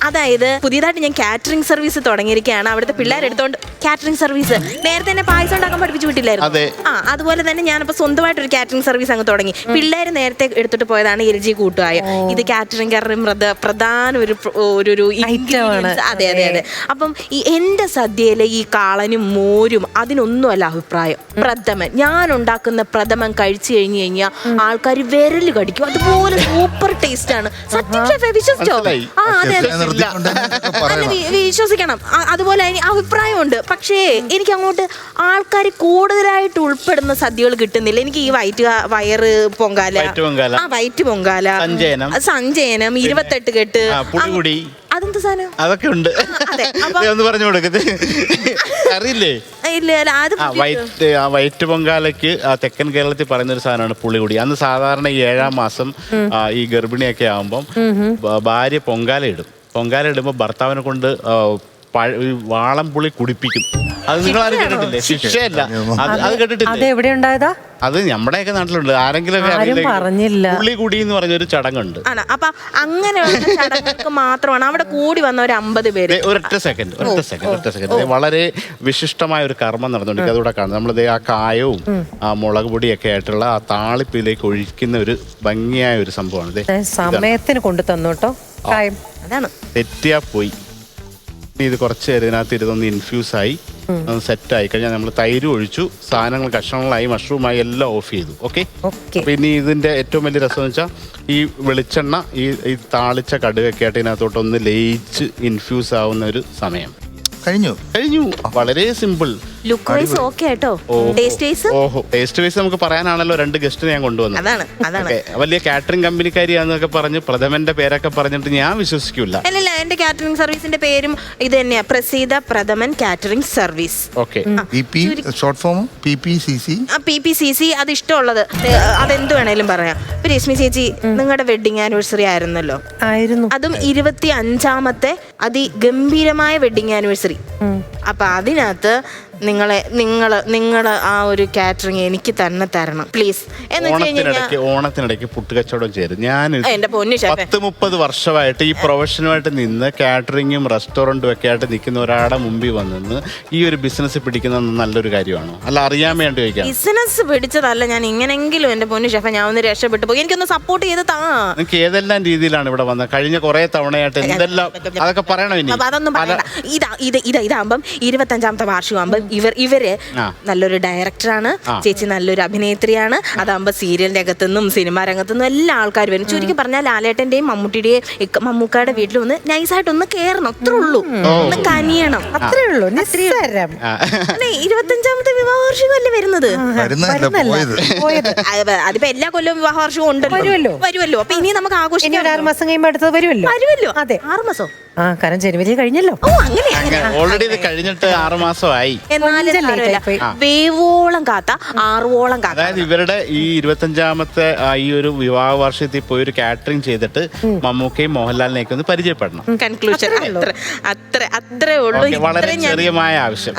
അതായത് പുതിയതായിട്ട് ഞാൻ കാറ്ററിംഗ് സർവീസ് തുടങ്ങിയിരിക്കുകയാണ്. അവിടുത്തെ പിള്ളേരെടുത്തോണ്ട് കാറ്ററിംഗ് സർവീസ് നേരത്തെ തന്നെ പായസം ഉണ്ടാക്കാൻ പഠിപ്പിച്ചു വിട്ടില്ലായിരുന്നു. അതുപോലെ തന്നെ ഞാനിപ്പോ സ്വന്തമായിട്ട് ഒരു കാറ്ററിംഗ് സർവീസ് അങ്ങ് തുടങ്ങി. പിള്ളേര് നേരത്തെ എടുത്തിട്ട് പോയതാണ് LG കൂട്ടുകായ. ഇത് കാറ്ററിംഗ് പ്രധാന ഒരു അതെ അതെ അതെ. അപ്പം ഈ എന്റെ സദ്യയിലെ ഈ കാളനും മോരും അതിനൊന്നുമല്ല അഭിപ്രായം. പ്രഥമൻ, ഞാൻ ഉണ്ടാക്കുന്ന പ്രഥമൻ കഴിച്ചു കഴിഞ്ഞു കഴിഞ്ഞാൽ ആൾക്കാർ വിരല് കടിക്കും. അതുപോലെ സൂപ്പർ ടേസ്റ്റ് ആണ്. സത്യം ഷെഫേ, വിശ്വസിച്ചോ? ആ അതെ അതെ, വിശ്വസിക്കണം. അതുപോലെ അഭിപ്രായമുണ്ട്. പക്ഷേ എനിക്ക് അങ്ങോട്ട് ആൾക്കാർ കൂടുതലായിട്ട് ഉൾപ്പെടുന്ന സദ്യകൾ കിട്ടുന്നില്ല. എനിക്ക് ഈ വയറ് പൊങ്കാല, വയറ്റ് പൊങ്കാല, സഞ്ചയനം, 28 കെട്ട്, അതെന്താ സാധനം? അതൊക്കെ ഉണ്ട്. ഒന്ന് പറഞ്ഞു കൊടുക്കത് അറിയില്ലേ? വയറ്റ് പൊങ്കാലയ്ക്ക് തെക്കൻ കേരളത്തിൽ പറയുന്ന ഒരു സാധനമാണ് പുളികുടി. അന്ന് സാധാരണ ഈ 7-ാം മാസം ഈ ഗർഭിണിയൊക്കെ ആകുമ്പം ഭാര്യ പൊങ്കാല ഇടുമ്പോൾ ഭർത്താവിനെ കൊണ്ട് വാളം പുളി കുടിപ്പിക്കും. അത് നിങ്ങൾ ആരും കേട്ടിട്ടില്ലേ? ശിക്ഷയല്ല, അത് കേട്ടിട്ടില്ല. അത് നമ്മുടെയൊക്കെ നാട്ടിലുണ്ട്. ആരെങ്കിലും പുള്ളി കുടി എന്ന് പറഞ്ഞൊരു ചടങ്ങുണ്ട്. അപ്പൊ അങ്ങനെയുള്ള ചടങ്ങുകൾക്ക് മാത്രമാണ് അവിടെ കൂടി വന്ന ഒരു 50 പേര്. ഒരൊറ്റ സെക്കൻഡ് വളരെ വിശിഷ്ടമായ ഒരു കർമ്മം നടന്നുകൊണ്ട് അതൂടെ കാണും. നമ്മളിത് ആ കായവും ആ മുളക് പൊടിയൊക്കെ ആയിട്ടുള്ള ആ താളിപ്പിലേക്ക് ഒഴിക്കുന്ന ഒരു ഭംഗിയായ ഒരു സംഭവമാണ്. സമയത്തിന് കൊണ്ടു തന്നു കേട്ടോ. അതാണ് തെറ്റിയാ പോയി. ഇത് കുറച്ച് നേരം ഇതിനകത്ത് ഇരുന്നൊന്ന് ഇൻഫ്യൂസായി സെറ്റായി കഴിഞ്ഞാൽ നമ്മൾ തൈര് ഒഴിച്ചു, സാധനങ്ങൾ കഷ്ണങ്ങളായി, മഷ്റൂമായി എല്ലാം ഓഫ് ചെയ്തു. ഓക്കെ. പിന്നെ ഇതിന്റെ ഏറ്റവും വലിയ രസം എന്ന് വെച്ചാൽ ഈ വെളിച്ചെണ്ണ ഈ താളിച്ച കടുകൊക്കെ ആയിട്ട് ഇതിനകത്തോട്ടൊന്ന് ലയിച്ച് ഇൻഫ്യൂസ് ആവുന്ന ഒരു സമയം കഴിഞ്ഞു. വളരെ സിമ്പിൾ. ലുക്ക് വൈസ് ഓക്കേ കേട്ടോ. ടേസ്റ്റ് വൈസ് നമുക്ക് പറയാനാണല്ലോ 2 ഗസ്റ്റ് ഞാൻ കൊണ്ടുവന്നത്. വലിയ കാറ്ററിംഗ് കമ്പനിക്കാരിയാന്നൊക്കെ പറഞ്ഞ് പ്രഥമന്റെ പേരൊക്കെ പറഞ്ഞിട്ട് ഞാൻ വിശ്വസിക്കൂല. അല്ലല്ല, എന്റെ കാറ്ററിംഗ് സർവീസിന്റെ പേരും ഇത് തന്നെയാ, Praseetha Prathaman catering service. Okay. Short form PPCC. അത് ഇഷ്ടമുള്ളത് അതെന്ത് വേണേലും പറയാം. രശ്മി ചേച്ചി, നിങ്ങളുടെ വെഡിങ് ആനിവേഴ്സറി ആയിരുന്നല്ലോ. അതും 25ാമത്തെ അതിഗംഭീരമായ വെഡിങ് ആനിവേഴ്സറി. അപ്പൊ അതിനകത്ത് നിങ്ങള് ആ ഒരു കാറ്ററിംഗ് എനിക്ക് തന്നെ തരണം പ്ലീസ്. ഓണത്തിനിടയ്ക്ക് പുട്ടുകച്ചവടം ചേരും. ഞാൻ എന്റെ പൊന്നു ഷെഫേ 30 വർഷമായിട്ട് ഈ പ്രൊഫഷനുമായിട്ട് നിന്ന് കാറ്ററിംഗും റെസ്റ്റോറൻറ്റും ഒക്കെ ആയിട്ട് നിൽക്കുന്ന ഒരാളുടെ മുമ്പിൽ വന്ന് ഈ ഒരു ബിസിനസ് പിടിക്കുന്നത് നല്ലൊരു കാര്യമാണോ? അല്ല, അറിയാൻ വേണ്ടി ചോദിക്കാം. ബിസിനസ് പിടിച്ചതല്ല ഞാൻ. ഇങ്ങനെങ്കിലും എന്റെ പൊന്നു ഷെഫേ ഞാൻ ഒന്ന് രക്ഷപ്പെട്ടു പോയി. എനിക്കൊന്ന് സപ്പോർട്ട് ചെയ്ത് താ. നിങ്ങൾക്ക് ഏതെല്ലാം രീതിയിലാണ് ഇവിടെ വന്നത്? കഴിഞ്ഞ കുറെ തവണയായിട്ട് എന്തെല്ലാം അതൊക്കെ പറയണം. ഇനി അതൊന്നും പറയണ്ട. ഇതാകുമ്പം 25ാമത്തെ വാർഷികമാകുമ്പം ഇവര് നല്ലൊരു ഡയറക്ടറാണ്, ചേച്ചി നല്ലൊരു അഭിനേത്രിയാണ്. അതാകുമ്പോ സീരിയൽ രംഗത്തുനിന്നും സിനിമാ രംഗത്തുനിന്നും എല്ലാ ആൾക്കാരും വരും. ചുരുക്കി പറഞ്ഞാൽ ലാലേട്ടന്റെയും മമ്മൂട്ടിയുടെയും മമ്മൂക്കയുടെ വീട്ടിൽ ഒന്ന് നൈസായിട്ട് ഒന്ന് കേറണം, അത്രേ ഉള്ളൂ. ഒന്ന് കനിയണം, അത്രേ ഉള്ളൂ. 25ാമത്തെ വിവാഹ വാർഷികമല്ലേ വരുന്നത്? അതിപ്പോ എല്ലാ കൊല്ലവും വിവാഹ വാർഷികം ഉണ്ടല്ലോ, വരുമല്ലോ. അപ്പൊ ഇനി നമുക്ക് ആഘോഷിക്കാം. 6 മാസം കഴിയുമ്പോൾ അടുത്തത് വരുമല്ലോ. അതെ, 6 മാസം. കാരണം ജനുവരി കഴിഞ്ഞല്ലോ. ഓൾറെഡി ഇത് കഴിഞ്ഞിട്ട് 6 മാസമായി. വേവോളം കാത്ത 6ഓളം കാത്ത. അതായത് ഇവരുടെ ഈ 25ാമത്തെ ഈ ഒരു വിവാഹ വാർഷികത്തിൽ പോയി ഒരു കാറ്ററിംഗ് ചെയ്തിട്ട് മമ്മൂക്കയും മോഹൻലാലിനെയൊക്കെ ഒന്ന് പരിചയപ്പെടണം. കൺക്ലൂഷൻ അത്രേ ഉള്ളൂ. വളരെ ചെറിയമായ ആവശ്യം.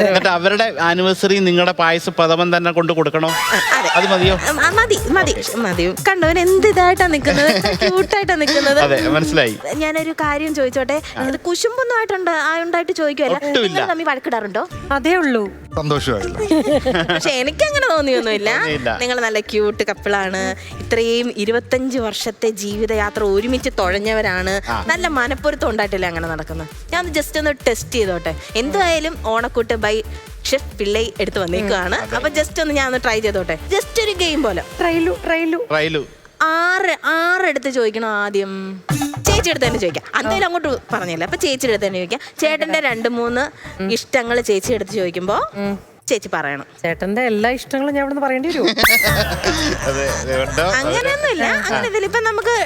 എന്നിട്ട് അവരുടെ ആനിവേഴ്സറി നിങ്ങളുടെ പായസ പ്രഥമൻ തന്നെ കൊണ്ട് കൊടുക്കണോ? അത് മതിയോ? മതി. കണ്ടവൻ എന്ത് ഇതായിട്ടാ നിക്കുന്നത്, ക്യൂട്ടായിട്ടാ നിക്കുന്നത്. അതെ, മനസ്സിലായി. ഞാനൊരു കാര്യം ചോദിച്ചോട്ടെ, ഇത് കുശുമ്പൊന്നും ആയിട്ടുണ്ടായിട്ട് ചോദിക്കുമല്ലോ, തമ്മിൽ വഴക്കിടാറുണ്ടോ? അതേ ഉള്ളൂ. സന്തോഷമായില്ല. പക്ഷെ എനിക്കങ്ങനെ തോന്നിയൊന്നുമില്ല. നിങ്ങൾ നല്ല ക്യൂട്ട് കപ്പിളാണ്. ഇത്രയും 25 വർഷത്തെ ജീവിതയാത്ര ഒരുമിച്ച് തുഴഞ്ഞവരാണ്. നല്ല മനപ്പൊരുത്തം ഉണ്ടായിട്ടല്ലേ അങ്ങനെ നടക്കുന്നത്. ഞാൻ ജസ്റ്റ് ഒന്ന് ടെസ്റ്റ് ചെയ്തോട്ടെ. എന്തായാലും ഓണക്കൂട്ട് ബൈ ഷെഫ് പിള്ളൈ എടുത്ത് വന്നേക്കാണ്. അപ്പൊ ജസ്റ്റ് ഒന്ന് ഞാൻ ഒന്ന് ട്രൈ ചെയ്തോട്ടെ. ജസ്റ്റ് ഒരു ഗെയിം പോലെ. ട്രൈലു 6 എടുത്ത് ചോദിക്കണം ആദ്യം. ചേച്ചി എടുത്ത് തന്നെ ചോദിക്കാം. എന്തായാലും അങ്ങോട്ട് പറഞ്ഞില്ല. അപ്പൊ ചേച്ചി എടുത്ത് തന്നെ ചോദിക്കാം. ചേട്ടന്റെ 2-3 ഇഷ്ടങ്ങൾ ചേച്ചി എടുത്ത് ചോദിക്കുമ്പോ ചേച്ചി പറയണം. ചേട്ടന്റെ എല്ലാ ഇഷ്ടങ്ങളും ഞാൻ ഇവിടെ പറയേണ്ടി വരും. അങ്ങനെയൊന്നുമില്ല. അങ്ങനെ ഇതിൽ ഇപ്പൊ നമുക്ക്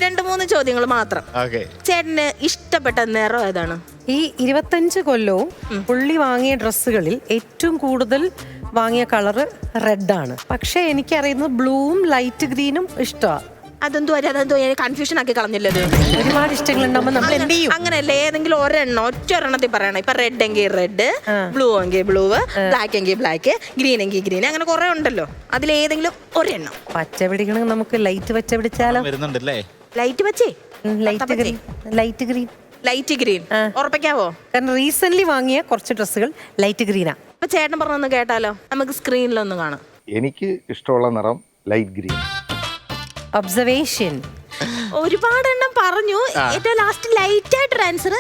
2-3 ചോദ്യങ്ങൾ മാത്രം. ചേട്ടന് ഇഷ്ടപ്പെട്ട നിറം ഏതാണ്? ഈ 25 കൊല്ലവും പുള്ളി വാങ്ങിയ ഡ്രസ്സുകളിൽ ഏറ്റവും കൂടുതൽ വാങ്ങിയ കളറ് റെഡാണ്. പക്ഷെ എനിക്കറിയുന്നത് ബ്ലൂവും ലൈറ്റ് ഗ്രീനും ഇഷ്ടമാണ്. അതെന്തോ കൺഫ്യൂഷൻ ആക്കി കളഞ്ഞല്ലോ. ഒരുപാട് ഇഷ്ടങ്ങളുണ്ടാവുമ്പോൾ നമ്മൾ എന്ത് ചെയ്യും? അങ്ങനെയല്ലേ, ഏതെങ്കിലും ഒറ്റൊരെണ്ണത്തിൽ പറയണം. ഇപ്പൊ റെഡ് എങ്കിൽ റെഡ്, ബ്ലൂ എങ്കിൽ ബ്ലൂ, ബ്ലാക്ക് എങ്കിൽ ബ്ലാക്ക്, ഗ്രീൻ എങ്കിൽ ഗ്രീൻ, അങ്ങനെ കുറെ ഉണ്ടല്ലോ. അതിലേതെങ്കിലും ഒരെണ്ണം. പച്ച പിടിക്കണമെങ്കിൽ നമുക്ക് ലൈറ്റ് പച്ച പിടിച്ചാലോ? വരുന്നുണ്ടല്ലേ? ലൈറ്റ് പച്ചേ ലൈറ്റ് ഗ്രീൻ. ലൈറ്റ് ഗ്രീൻ ഉറപ്പിക്കാവോ? കാരണം റീസെന്റ് വാങ്ങിയ കുറച്ച് ഡ്രസ്സുകൾ ലൈറ്റ് ഗ്രീനാ. അപ്പൊ ചേട്ടൻ പറഞ്ഞൊന്ന് കേട്ടാലോ, നമുക്ക് സ്ക്രീനിലൊന്ന് കാണാം. എനിക്ക് ഇഷ്ടമുള്ള നിറം ലൈറ്റ് ഗ്രീൻ. ഒബ്സർവേഷൻ. ഒരുപാടെണ്ണം പറഞ്ഞു, ഏറ്റവും ലാസ്റ്റ് ലൈറ്റ് ആയിട്ടൊരു ആൻസർ.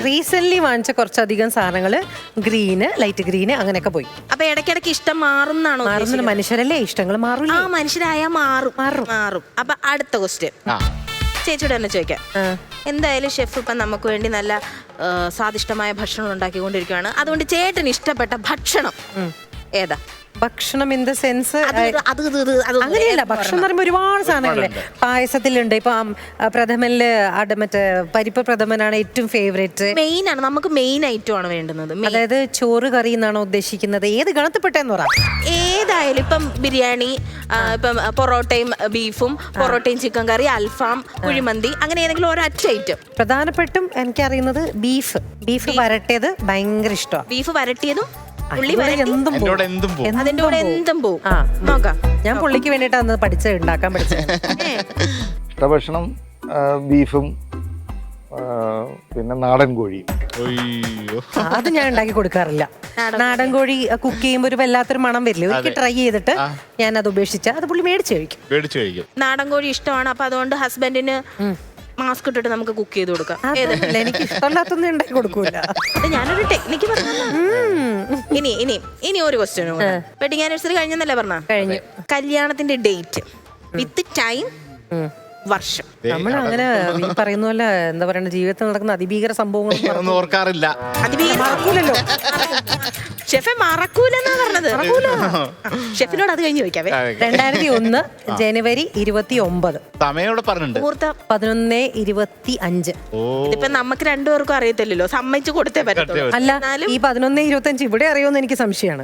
റീസെന്റ് വാങ്ങിച്ച കുറച്ചധികം സാധനങ്ങള് ഗ്രീന്, ലൈറ്റ് ഗ്രീന് അങ്ങനെയൊക്കെ പോയി. അപ്പൊ ഇടയ്ക്കിടയ്ക്ക് ഇഷ്ടം മാറുന്നാണോ? മാറുന്ന മനുഷ്യരല്ലേ, ഇഷ്ടങ്ങൾ മാറില്ല. ആ മനുഷ്യരായ മാറും. അപ്പൊ അടുത്ത ക്വസ്റ്റ്യൻ ചേച്ചിയോട് തന്നെ ചോദിക്കാം. എന്തായാലും ഷെഫ് ഇപ്പം നമുക്ക് വേണ്ടി നല്ല സ്വാദിഷ്ടമായ ഭക്ഷണം ഉണ്ടാക്കിക്കൊണ്ടിരിക്കുകയാണ്. അതുകൊണ്ട് ചേട്ടന് ഇഷ്ടപ്പെട്ട ഭക്ഷണം ഏതാ? ഭക്ഷണം ഇൻ ദ സെൻസ് അങ്ങനെയല്ല. ഭക്ഷണം എന്ന് പറയുമ്പോൾ ഒരുപാട് സാധനങ്ങളല്ലേ. പായസത്തിലുണ്ട്, ഇപ്പൊ പ്രഥമനില് മറ്റേ പരിപ്പ് പ്രഥമനാണ് ഏറ്റവും ഫേവറേറ്റ്. മെയിൻ ആണ്, നമുക്ക് മെയിൻ ഐറ്റം ആണ് വേണ്ടുന്നത്. അതായത് ചോറ് കറി എന്നാണോ ഉദ്ദേശിക്കുന്നത്? ഏത് ഗണത്തിൽപ്പെട്ടെന്ന് പറ. ഏതായാലും ഇപ്പം ബിരിയാണി, ഇപ്പം പൊറോട്ടയും ബീഫും, പൊറോട്ടയും ചിക്കൻ കറി, അൽഫാം, കുഴിമന്തി, അങ്ങനെ ഏതെങ്കിലും ഒരൊറ്റ ഐറ്റം. പ്രധാനപ്പെട്ടും എനിക്കറിയുന്നത് ബീഫ് വരട്ടിയത് ഭയങ്കര ഇഷ്ടമാണ്. ബീഫ് വരട്ടിയതും എന്തും അതിന്റെ കൂടെ എന്തും പോവും. നോക്കാം, ഞാൻ പുള്ളിക്ക് വേണ്ടിയിട്ടാണ് ഉണ്ടാക്കാൻ പഠിച്ചത്. ഇഷ്ടഭക്ഷണം ബീഫും പിന്നെ നാടൻ കോഴിയും. അത് ഞാൻ ഉണ്ടാക്കി കൊടുക്കാറില്ല. നാടൻ കോഴി കുക്ക് ചെയ്യുമ്പോൾ ഒരു വല്ലാത്തൊരു മണം വരില്ല. ഒരിക്കൽ ട്രൈ ചെയ്തിട്ട് ഞാൻ അത് ഉപേക്ഷിച്ച അത് പുള്ളി മേടിച്ചു കഴിക്കും. നാടൻ കോഴി ഇഷ്ടമാണ്. അപ്പൊ അതുകൊണ്ട് ഹസ്ബൻഡിന് മാസ്ക് ഇട്ടിട്ട് നമുക്ക് കുക്ക് ചെയ്ത് കൊടുക്കാം. എനിക്ക് ഇഷ്ടമല്ലാത്തൊന്നും ഉണ്ടാക്കി കൊടുക്കൂല. ഞാനൊരു ടെക്നിക്ക് പറഞ്ഞു. ഇനി ഒരു ക്വസ്റ്റ്യൻ. വെഡിങ് ആനിവേഴ്സറി കഴിഞ്ഞെന്നല്ലേ പറഞ്ഞ? കഴിഞ്ഞു. കല്യാണത്തിന്റെ ഡേറ്റ് വിത്ത് ടൈം, വർഷം. നമ്മൾ അങ്ങനെ പറയുന്ന പോലെ എന്താ പറയുക, ജീവിതത്തിൽ നടക്കുന്ന അതിഭീകര സംഭവങ്ങൾ ഓർക്കാറില്ല. മറക്കൂലല്ലോ. ഷെഫെ മറക്കൂലെന്നാ പറഞ്ഞത്. ഷെഫിനോട് അത് കഴിഞ്ഞ് ചോദിക്കാവേ. 2001 ജനുവരി 29. സമയോട് പറഞ്ഞിട്ടുണ്ട്. 11:25. ഇതിപ്പോ നമുക്ക് രണ്ടുപേർക്കും അറിയത്തില്ലല്ലോ, സമ്മതിച്ചു കൊടുത്തേ പറ്റത്തുള്ളൂ. അല്ല, ഈ 11:25 ഇവിടെ അറിയുമെന്ന് എനിക്ക് സംശയമാണ്.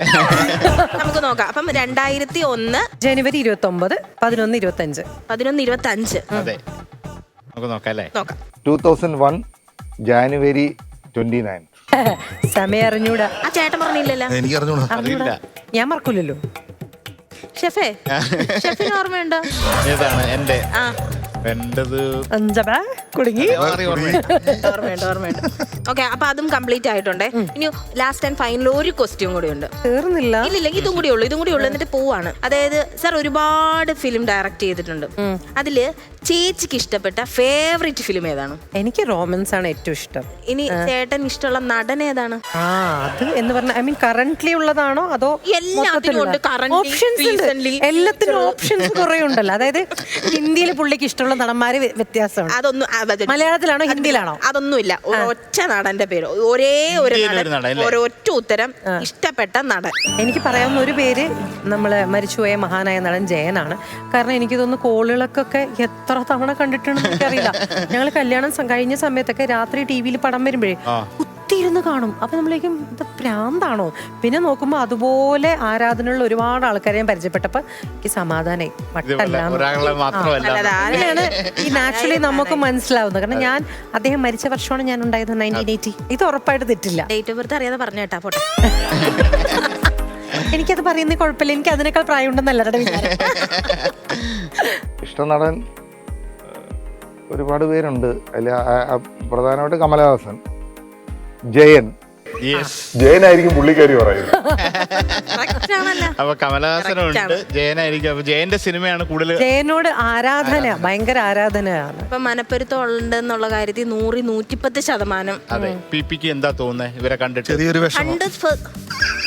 നമുക്ക് നോക്കാം. അപ്പം 2001 ജനുവരി 29, 11:25. 11:25. അതെ, നമുക്ക് നോക്കാം അല്ലേ? നോക്കാം. 2001 ജാനുവരി 29. സമയം അറിഞ്ഞൂടാ. ആ ചേട്ടൻ പറഞ്ഞില്ലല്ലോ. എനിക്ക് അറിഞ്ഞൂടാ. ഞാൻ മറക്കൂലല്ലോ. ഷെഫിന് ഓർമ്മയുണ്ടോ? ഏതാണ് എന്റെ? എന്റേത് കുടുങ്ങി. ഓർമ്മയുണ്ട്. ഓക്കെ, അപ്പൊ അതും കംപ്ലീറ്റ് ആയിട്ടുണ്ടേ. ഇനി ലാസ്റ്റ് ആൻഡ് ഫൈനൽ ഒരു ക്വസ്റ്റ്യൻ കൂടി ഉണ്ട്. തീർന്നില്ല. ഇല്ല, ഇതും കൂടി ഉള്ളു എന്നിട്ട് പോവാണ്. അതായത് സാർ ഒരുപാട് ഫിലിം ഡയറക്ട് ചെയ്തിട്ടുണ്ട്. അതില് ചേച്ചിക്ക് ഇഷ്ടപ്പെട്ട ഫേവറേറ്റ് ഫിലിം ഏതാണ്? എനിക്ക് റൊമാൻസ് ആണ് ഏറ്റവും ഇഷ്ടം. ഇനി ചേട്ടൻ ഇഷ്ടമുള്ള നടൻ ഏതാണ്? അത് എന്ന് പറഞ്ഞാൽ ഐ മീൻ കറന്റ്ലി ഉള്ളതാണോ അതോ എല്ലാത്തിനും ഓപ്ഷൻസ് കുറെ ഉണ്ടല്ലോ. അതായത് ഹിന്ദിയിൽ പുള്ളിക്ക് ഇഷ്ടമുള്ള നടന്മാര് വ്യത്യാസമാണ്. അതൊന്നും മലയാളത്തിലാണോ ഹിന്ദിയിലാണോ? അതൊന്നുമില്ല. ഒറ്റ നടന്റെ പേര്, ഒരേ ഒരു നടൻ, ഒരൊറ്റ ഉത്തരം. ഇഷ്ടപ്പെട്ട നടൻ. എനിക്ക് പറയാവുന്ന ഒരു പേര് നമ്മള് മരിച്ചുപോയ മഹാനായ നടൻ ജയനാണ്. കാരണം എനിക്ക് തോന്നുന്നു കോളുകളൊക്കെ എത്ര തവണ കണ്ടിട്ടുണ്ടെന്ന് എനിക്കറിയില്ല. ഞങ്ങൾ കല്യാണം കഴിഞ്ഞ സമയത്തൊക്കെ രാത്രി ടി-വിയിൽ പടം വരുമ്പോഴേ കുത്തിയിരുന്ന് കാണും. അപ്പൊ നമ്മളേക്കും ഇത് പ്രാന്താണോ? പിന്നെ നോക്കുമ്പോ അതുപോലെ ആരാധനയുള്ള ഒരുപാട് ആൾക്കാരെ ഞാൻ പരിചയപ്പെട്ടപ്പോ എനിക്ക് സമാധാനായി. അങ്ങനെയാണ് ഈ നാച്ചുറലി നമുക്ക് മനസ്സിലാവുന്നത്. കാരണം ഞാൻ അദ്ദേഹം മരിച്ച വർഷമാണ് ഞാൻ ഉണ്ടായത്, 1980. ഇത് ഉറപ്പായിട്ട് തെറ്റില്ല. ഡേറ്റ് ഓഫ് ബർത്ത് അറിയാതെ പറഞ്ഞു കേട്ടാ പോട്ടെ. എനിക്കത് പറയുന്നത് കുഴപ്പമില്ല. എനിക്ക് അതിനേക്കാൾ പ്രായം ഉണ്ടെന്ന് എല്ലാവരുടെ വിചാരം. ഇഷ്ട നടൻ ഒരുപാട് പേരുണ്ട്. അതിൽ പ്രധാനമായിട്ട് കമലഹാസൻ, ജയനായിരിക്കും പുള്ളിക്കാരി പറയുന്നത്. അപ്പൊ കമലഹാസനുണ്ട്, ജയനായിരിക്കും. അപ്പൊ ജയന്റെ സിനിമയാണ് കൂടുതൽ. ജയനോട് ആരാധന, ഭയങ്കര ആരാധനയാണ്. ഇപ്പൊ മനപ്പൊരുത്തം ഉണ്ടെന്നുള്ള കാര്യത്തിൽ 110%. അതെ. പിക്ക് എന്താ തോന്നുന്നത് ഇവരെ കണ്ടിട്ട്? ചെറിയൊരു വിഷമം.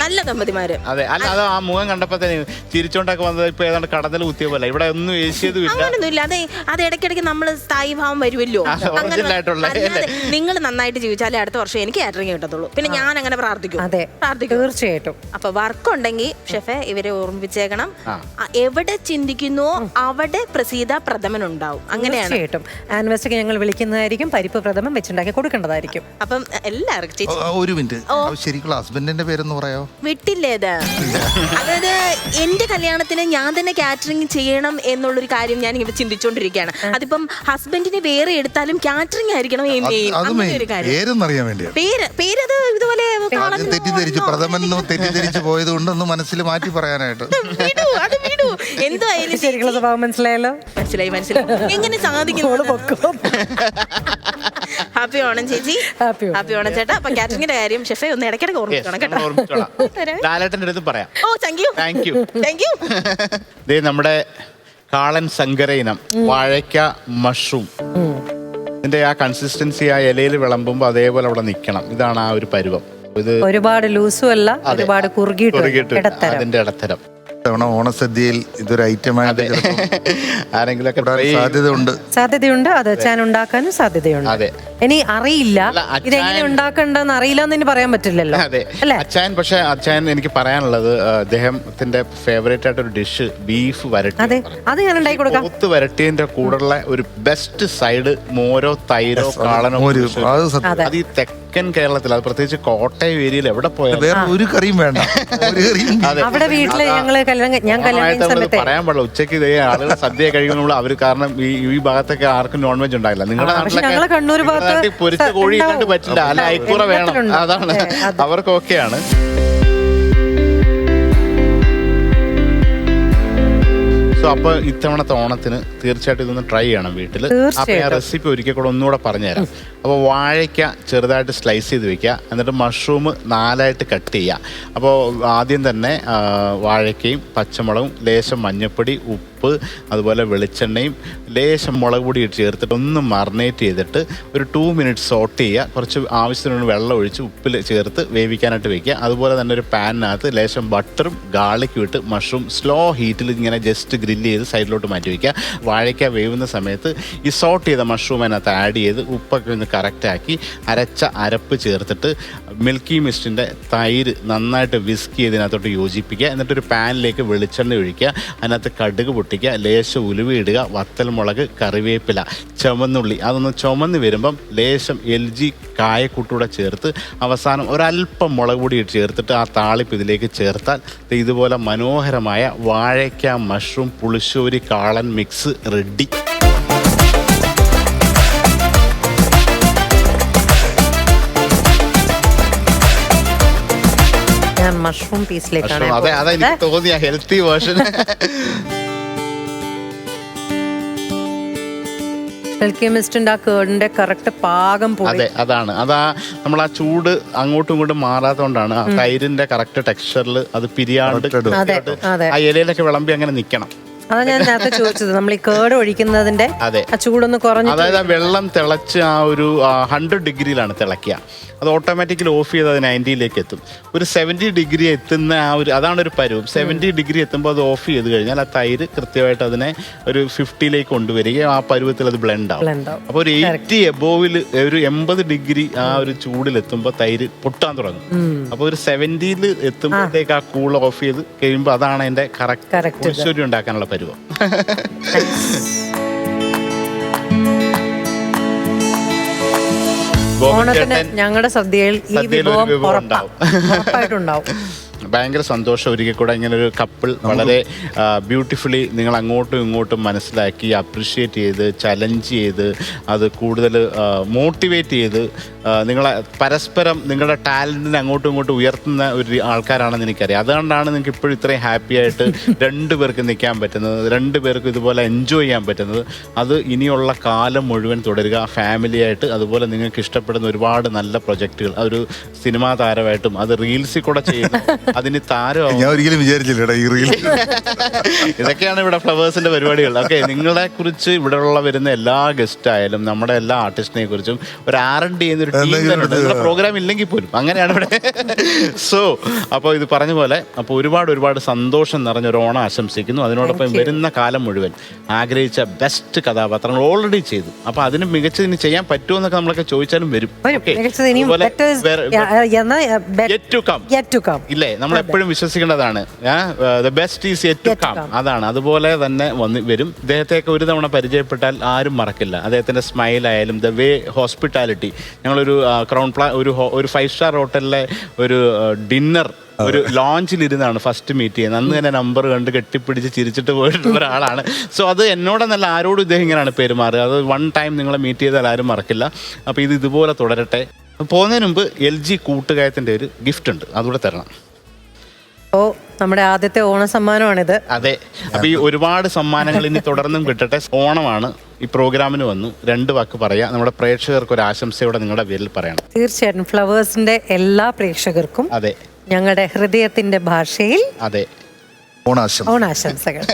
നല്ല ദമ്പതിമാര്. അതെ, അല്ല അത് ആ മുഖം കണ്ടപ്പോ തന്നെ ചിരിച്ചോണ്ടൊക്കെ വന്നത് ഇപ്പൊ ഏതാണ്ട് കടന്നൽ കുത്തിയ പോലെ. ഇവിടെ ഒന്നും അങ്ങനൊന്നുമില്ല. അത് ഇടയ്ക്കിടയ്ക്ക് നമ്മള് സ്ഥായി ഭാവം വരുമല്ലോ. നിങ്ങൾ നന്നായിട്ട് ജീവിച്ചാലേ അടുത്ത വർഷം എനിക്ക് കാറ്ററിംഗ് കിട്ടത്തുള്ളൂ. പിന്നെ ഞാൻ അങ്ങനെ പ്രാർത്ഥിക്കും. തീർച്ചയായിട്ടും. അപ്പൊ വർക്ക് ഉണ്ടെങ്കിൽ ഷെഫെ ഇവരെ ഓർമ്മിപ്പിച്ചേക്കണം. എവിടെ ചിന്തിക്കുന്നുവോ അവിടെ പ്രസീത പ്രഥമൻ ഉണ്ടാവും. അങ്ങനെയാണ്. ആനിവേഴ്സറിക്ക് ഞങ്ങൾ വിളിക്കുന്നതായിരിക്കും. പരിപ്പ് പ്രഥമൻ വെച്ചുണ്ടാക്കി കൊടുക്കേണ്ടതായിരിക്കും. അപ്പം എല്ലാവർക്കും ഒരു മിനിറ്റ്, ശരിക്കുള്ള ഹസ്ബൻഡിന്റെ പേരൊന്ന് പറയാമോ? വിട്ടില്ലേത്. അതായത് എന്റെ കല്യാണത്തിന് ഞാൻ തന്നെ കാറ്ററിംഗ് ചെയ്യണം എന്നുള്ളൊരു കാര്യം ഞാൻ ഇങ്ങനെ ചിന്തിച്ചോണ്ടിരിക്കുകയാണ്. അതിപ്പം ഹസ്ബൻഡിനെ വേറെ എടുത്താലും കാറ്ററിംഗ് ആയിരിക്കണം. പേരത് ഇതുപോലെ തെറ്റിദ്ധരിച്ചു, പ്രഥമൻ തെറ്റിദ്ധരിച്ചു പോയത് കൊണ്ടൊന്ന് മനസ്സിൽ മാറ്റി പറയാനായിട്ട്. കണ്ടു. എന്തായാലും ശരിക്കുള്ള സ്വഭാവം മനസ്സിലായല്ലോ. മനസ്സിലായി. എങ്ങനെ സാധിക്കുന്നു? ഹാപ്പി ഓണം ചേച്ചി. ഹാപ്പി ഓണം ചേട്ടാ. അപ്പൊ കാറ്ററിംഗിന്റെ കാര്യം ഷെഫെ ഒന്ന് ഇടയ്ക്കിടയ്ക്ക് ഓർമ്മിക്കണം കേട്ടോ. ലാലേട്ടൻ്റെ അടുത്ത് പറയാം. ഓ താങ്ക് യു. ദേ നമ്മുടെ കാളൻ സങ്കര ഇനം വാഴയ്ക്ക മഷ്റൂം, ഇതിന്റെ ആ കൺസിസ്റ്റൻസി ആ ഇലയിൽ വിളമ്പുമ്പോൾ അതേപോലെ അവിടെ നിൽക്കണം. ഇതാണ് ആ ഒരു പരുവം. ഇത് ഒരുപാട് ലൂസും അല്ല, ഒരുപാട് കുറുകിയിട്ട് അതിന്റെ ഇടത്തരം. തവണ ഓണസദ്യയിൽ ഇതൊരു ഐറ്റമായിട്ട് ആരെങ്കിലൊക്കെ സാധ്യതയുണ്ട്. അത് അച്ചാൻ ഉണ്ടാക്കാനും സാധ്യതയുണ്ട്. അതെ. ഇനി അറിയില്ല ഇതെങ്ങനെ ഉണ്ടാക്കണ്ടെന്ന് അറിയില്ല എന്ന് പറയാൻ പറ്റില്ലല്ലോ. അതെ. അച്ചായൻ എനിക്ക് പറയാനുള്ളത് അദ്ദേഹത്തിന്റെ ഫേവറേറ്റ് ആയിട്ടൊരു ഡിഷ് ബീഫ് വരട്ടി. അതെ, അത് ഞാൻ ഉണ്ടാക്കി കൊടുക്കാം. പോത്ത് വരട്ടിന്റെ കൂടെയുള്ള ഒരു ബെസ്റ്റ് സൈഡ് മോരോ തൈരോ കാളനോ. അത് ഈ തെക്കൻ കേരളത്തിൽ, അത് പ്രത്യേകിച്ച് കോട്ടയം ഏരിയയിൽ എവിടെ പോയാലും വേറെ ഒരു കറിയും വേണ്ട. അവിടെ വീട്ടില് ഞാൻ കല്യാണം പറയാൻ പാടില്ല. ഉച്ചയ്ക്ക് ഇതേ ആളുകൾ സദ്യ കഴിക്കുമ്പോൾ അവര്, കാരണം ഈ ഭാഗത്തൊക്കെ ആർക്കും നോൺ വെജ് ഉണ്ടായില്ല. നിങ്ങളുടെ നാട്ടിലൊക്കെ കണ്ണൂർ ഭാഗത്ത് പൊരിച്ച കോഴി ഇല്ലാണ്ട് പറ്റില്ല, അല്ല അയക്കൂറ വേണം. അതാണ് അവർക്ക് ഓക്കെയാണ്. സോ അപ്പൊ ഇത്തവണത്തെ ഓണത്തിന് തീർച്ചയായിട്ടും ഇതൊന്ന് ട്രൈ ചെയ്യണം വീട്ടിൽ. അപ്പൊ ഞാൻ റെസിപ്പി ഒരിക്കൽ കൂടെ ഒന്നുകൂടെ പറഞ്ഞുതരാം. അപ്പോൾ വാഴയ്ക്ക ചെറുതായിട്ട് സ്ലൈസ് ചെയ്ത് വെക്കുക, എന്നിട്ട് മഷ്റൂം 4ആയിട്ട് കട്ട് ചെയ്യുക. അപ്പോൾ ആദ്യം തന്നെ വാഴയ്ക്കയും പച്ചമുളകും ലേശം മഞ്ഞൾപ്പൊടി, ഉപ്പ്, അതുപോലെ വെളിച്ചെണ്ണയും ലേശം മുളക് പൊടി ചേർത്തിട്ട് ഒന്ന് മറിനേറ്റ് ചെയ്തിട്ട് ഒരു 2 മിനിറ്റ്സ് സോട്ട് ചെയ്യുക. കുറച്ച് ആവശ്യത്തിനുള്ള വെള്ളം ഒഴിച്ച് ഉപ്പിൽ ചേർത്ത് വേവിക്കാനായിട്ട് വെക്കുക. അതുപോലെ തന്നെ ഒരു പാനിനകത്ത് ലേശം ബട്ടറും ഗാർലിക്കും ഇട്ട് മഷ്റൂം സ്ലോ ഹീറ്റിൽ ഇങ്ങനെ ജസ്റ്റ് ഗ്രില്ല് ചെയ്ത് സൈഡിലോട്ട് മാറ്റി വയ്ക്കുക. വാഴയ്ക്ക വേവുന്ന സമയത്ത് ഈ സോട്ട് ചെയ്ത മഷ്റൂം അതിനകത്ത് ആഡ് ചെയ്ത് ഉപ്പൊക്കെ ഒന്ന് കറക്റ്റാക്കി അരച്ച അരപ്പ് ചേർത്തിട്ട് മിൽക്കി മിസ്റ്റിൻ്റെ തൈര് നന്നായിട്ട് വിസ്ക് ചെയ്തതിനകത്തോട്ട് യോജിപ്പിക്കുക. എന്നിട്ടൊരു പാനിലേക്ക് വെളിച്ചെണ്ണ ഒഴിക്കുക, അതിനകത്ത് കടുക് പൊട്ടിക്കുക, ലേശം ഉലുവ ഇടുക, വത്തൽമുളക്, കറിവേപ്പില, ചുവന്നുള്ളി, അതൊന്ന് ചുമന്ന് വരുമ്പം ലേശം LG കായക്കൂട്ടൂടെ ചേർത്ത് അവസാനം ഒരല്പം മുളക് പൊടി ചേർത്തിട്ട് ആ താളിപ്പ് ഇതിലേക്ക് ചേർത്താൽ ഇതുപോലെ മനോഹരമായ വാഴയ്ക്ക മഷ്റൂം പുളിശ്ശേരി കാളൻ മിക്സ് റെഡി. മഷ്റൂം പീസിലേക്കാണ്. അതെനിക്ക് തോന്നിയ ഹെൽത്തി വേർഷൻ. മിൽക്കി മിസ്റ്റിന്റെ ആ കേടിന്റെ കറക്റ്റ് പാകം. അതെ, അതാ നമ്മൾ ആ ചൂട് അങ്ങോട്ടും ഇങ്ങോട്ടും മാറാത്തോണ്ടാണ് ആ തൈരിന്റെ കറക്റ്റ് ടെക്സ്ചറിൽ അത് പിരിയാണ്ട് ആ ഇലയിലൊക്കെ വിളമ്പി അങ്ങനെ നിക്കണം. അതാ ഞാൻ നേരത്തെ ചോദിച്ചത്, നമ്മൾ ഈ കേട് ഒഴിക്കുന്നതിന്റെ ചൂടൊന്ന് കുറഞ്ഞു, അതായത് ആ വെള്ളം തിളച്ച് ആ ഒരു 100 ഡിഗ്രിയിലാണ് തിളക്കുക. അത് ഓട്ടോമാറ്റിക്കലി ഓഫ് ചെയ്ത് അത് 90ലേക്ക് എത്തും. ഒരു 70 ഡിഗ്രി എത്തുന്ന ആ ഒരു, അതാണ് ഒരു പരുവം. 70 ഡിഗ്രി എത്തുമ്പോൾ അത് ഓഫ് ചെയ്ത് കഴിഞ്ഞാൽ ആ തൈര് കൃത്യമായിട്ട് അതിനെ ഒരു 50ലേക്ക് കൊണ്ടുവരികയും ആ പരുവത്തിൽ അത് ബ്ലെൻഡ് ആവും. അപ്പോൾ ഒരു 80 എബോവിൽ ഒരു 80 ഡിഗ്രി ആ ഒരു ചൂടിലെത്തുമ്പോൾ തൈര് പൊട്ടാൻ തുടങ്ങും. അപ്പോൾ ഒരു 70യിൽ എത്തുമ്പോഴത്തേക്ക് ആ കൂൾ ഓഫ് ചെയ്ത് കഴിയുമ്പോൾ അതാണ് അതിന്റെ കറക്റ്റ് പുളിശ്ശേരി ഉണ്ടാക്കാനുള്ള പരുവം. ഓണത്തിന് ഞങ്ങളുടെ സദ്യയിൽ ഈ വിഭവം ഉറപ്പായിട്ടുണ്ടാവും. ഭയങ്കര സന്തോഷം. ഒരിക്കൽ കൂടെ ഇങ്ങനെ ഒരു കപ്പിൾ വളരെ ബ്യൂട്ടിഫുള്ളി നിങ്ങൾ അങ്ങോട്ടും ഇങ്ങോട്ടും മനസ്സിലാക്കി അപ്രിഷ്യേറ്റ് ചെയ്ത് ചലഞ്ച് ചെയ്ത് അത് കൂടുതൽ മോട്ടിവേറ്റ് ചെയ്ത് നിങ്ങളെ പരസ്പരം നിങ്ങളുടെ ടാലൻറ്റിനെ അങ്ങോട്ടും ഇങ്ങോട്ടും ഉയർത്തുന്ന ഒരു ആൾക്കാരാണെന്ന് എനിക്കറിയാം. അതുകൊണ്ടാണ് നിങ്ങൾക്ക് ഇപ്പോഴും ഇത്രയും ഹാപ്പി ആയിട്ട് 2 പേർക്ക് നിൽക്കാൻ പറ്റുന്നത്, 2 പേർക്ക് ഇതുപോലെ എൻജോയ് ചെയ്യാൻ പറ്റുന്നത്. അത് ഇനിയുള്ള കാലം മുഴുവൻ തുടരുക ഫാമിലിയായിട്ട്. അതുപോലെ നിങ്ങൾക്ക് ഇഷ്ടപ്പെടുന്ന ഒരുപാട് നല്ല പ്രൊജക്റ്റുകൾ, ഒരു സിനിമാ താരമായിട്ടും അത് റീൽസിൽ കൂടെ ചെയ്യുന്നു, അതിന് താരം ഞാൻ ഒരിക്കലും വിചാരിച്ചില്ല ഈ റീൽ. ഇതൊക്കെയാണ് ഇവിടെ ഫ്ലവേഴ്സിന്റെ പരിപാടികൾ. ഓക്കെ, നിങ്ങളെ കുറിച്ച് ഇവിടെ ഉള്ള വരുന്ന എല്ലാ ഗസ്റ്റ് ആയാലും നമ്മുടെ എല്ലാ ആർട്ടിസ്റ്റിനെ കുറിച്ചും ഒരു R&D ചെയ്യുന്ന ഒരു ടീം തന്നെ ഉണ്ട്. നിങ്ങളുടെ പ്രോഗ്രാം ഇല്ലെങ്കിൽ പോലും അങ്ങനെയാണ് ഇവിടെ. സോ അപ്പോൾ ഇത് പറഞ്ഞ പോലെ അപ്പോൾ ഒരുപാട് സന്തോഷം നിറഞ്ഞൊരു ഓണം ആശംസിക്കുന്നു. അതിനോടൊപ്പം വരുന്ന കാലം മുഴുവൻ ആഗ്രഹിച്ച ബെസ്റ്റ് കഥാപാത്രങ്ങൾ ഓൾറെഡി ചെയ്തു. അപ്പോൾ അതിന് മികച്ചതിന് ചെയ്യാൻ പറ്റുമോ എന്നൊക്കെ നമ്മളൊക്കെ ചോദിച്ചാലും വരും. ഇല്ലേ, നമ്മൾ എപ്പോഴും വിശ്വസിക്കേണ്ടതാണ് the best is yet to come. അതാണ്, അതുപോലെ തന്നെ വരും. ഇദ്ദേഹത്തെയൊക്കെ ഒരു തവണ പരിചയപ്പെട്ടാൽ ആരും മറക്കില്ല. അദ്ദേഹത്തിന്റെ സ്മൈൽ ആയാലും ദ വേ ഹോസ്പിറ്റാലിറ്റി. ഞങ്ങളൊരു ഒരു 5 സ്റ്റാർ ഹോട്ടലിലെ ഒരു ഡിന്നർ ഒരു ലോഞ്ചിലിരുന്നാണ് ഫസ്റ്റ് മീറ്റ് ചെയ്യുന്നത്. അന്ന് തന്നെ നമ്പർ കണ്ട് കെട്ടിപ്പിടിച്ച് ചിരിച്ചിട്ട് പോയിട്ടുള്ള ഒരാളാണ്. സോ അത് എന്നോടെന്നല്ല ആരോടും ഇദ്ദേഹം ഇങ്ങനെയാണ് പെരുമാറുക. അത് 1 ടൈം നിങ്ങളെ മീറ്റ് ചെയ്താൽ ആരും മറക്കില്ല. അപ്പോൾ ഇത് ഇതുപോലെ തുടരട്ടെ. പോകുന്നതിന് മുമ്പ് LG കൂട്ടുകാരത്തിൻ്റെ ഒരു ഗിഫ്റ്റ് ഉണ്ട്, അതുകൂടെ തരണം. ഓ നമ്മുടെ ആദ്യത്തെ ഓണ സമ്മാനമാണിത്. അതെ, അപ്പൊ ഈ ഒരുപാട് സമ്മാനങ്ങൾ ഇനി തുടർന്നും കിട്ടട്ടെ. ഓണമാണ്, ഈ പ്രോഗ്രാമിന് വന്നു, 2 വാക്ക് പറയാ, നമ്മുടെ പ്രേക്ഷകർക്ക് ഒരു ആശംസയോടെ നിങ്ങളുടെ പേരിൽ പറയണം. തീർച്ചയായിട്ടും ഫ്ലവേഴ്സിന്റെ എല്ലാ പ്രേക്ഷകർക്കും അതെ, ഞങ്ങളുടെ ഹൃദയത്തിന്റെ ഭാഷയിൽ അതെ, ഓണാശംസകൾ.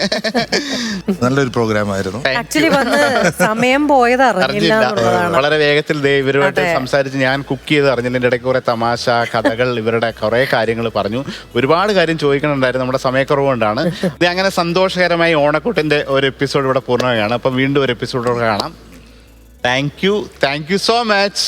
നല്ലൊരു പ്രോഗ്രാം ആയിരുന്നു. ആക്ച്വലി വന്ന് സമയം പോയത് അറിഞ്ഞില്ല എന്നുള്ളതാണ്. വളരെ വേഗത്തിൽ ഇവരുമായിട്ട് സംസാരിച്ച് ഞാൻ കുക്ക് ചെയ്ത് അറിഞ്ഞതിൻ്റെ ഇടയ്ക്ക് കുറെ തമാശ കഥകൾ, ഇവരുടെ കുറെ കാര്യങ്ങൾ പറഞ്ഞു. ഒരുപാട് കാര്യം ചോദിക്കണുണ്ടായിരുന്നു, നമ്മുടെ സമയക്കുറവ് കൊണ്ടാണ്. ഇത് അങ്ങനെ സന്തോഷകരമായി ഓണക്കൂട്ടിന്റെ ഒരു എപ്പിസോഡ് ഇവിടെ പൂർണ്ണമായാണ്. അപ്പം വീണ്ടും ഒരു എപ്പിസോഡോടെ കാണാം. Thank you so much.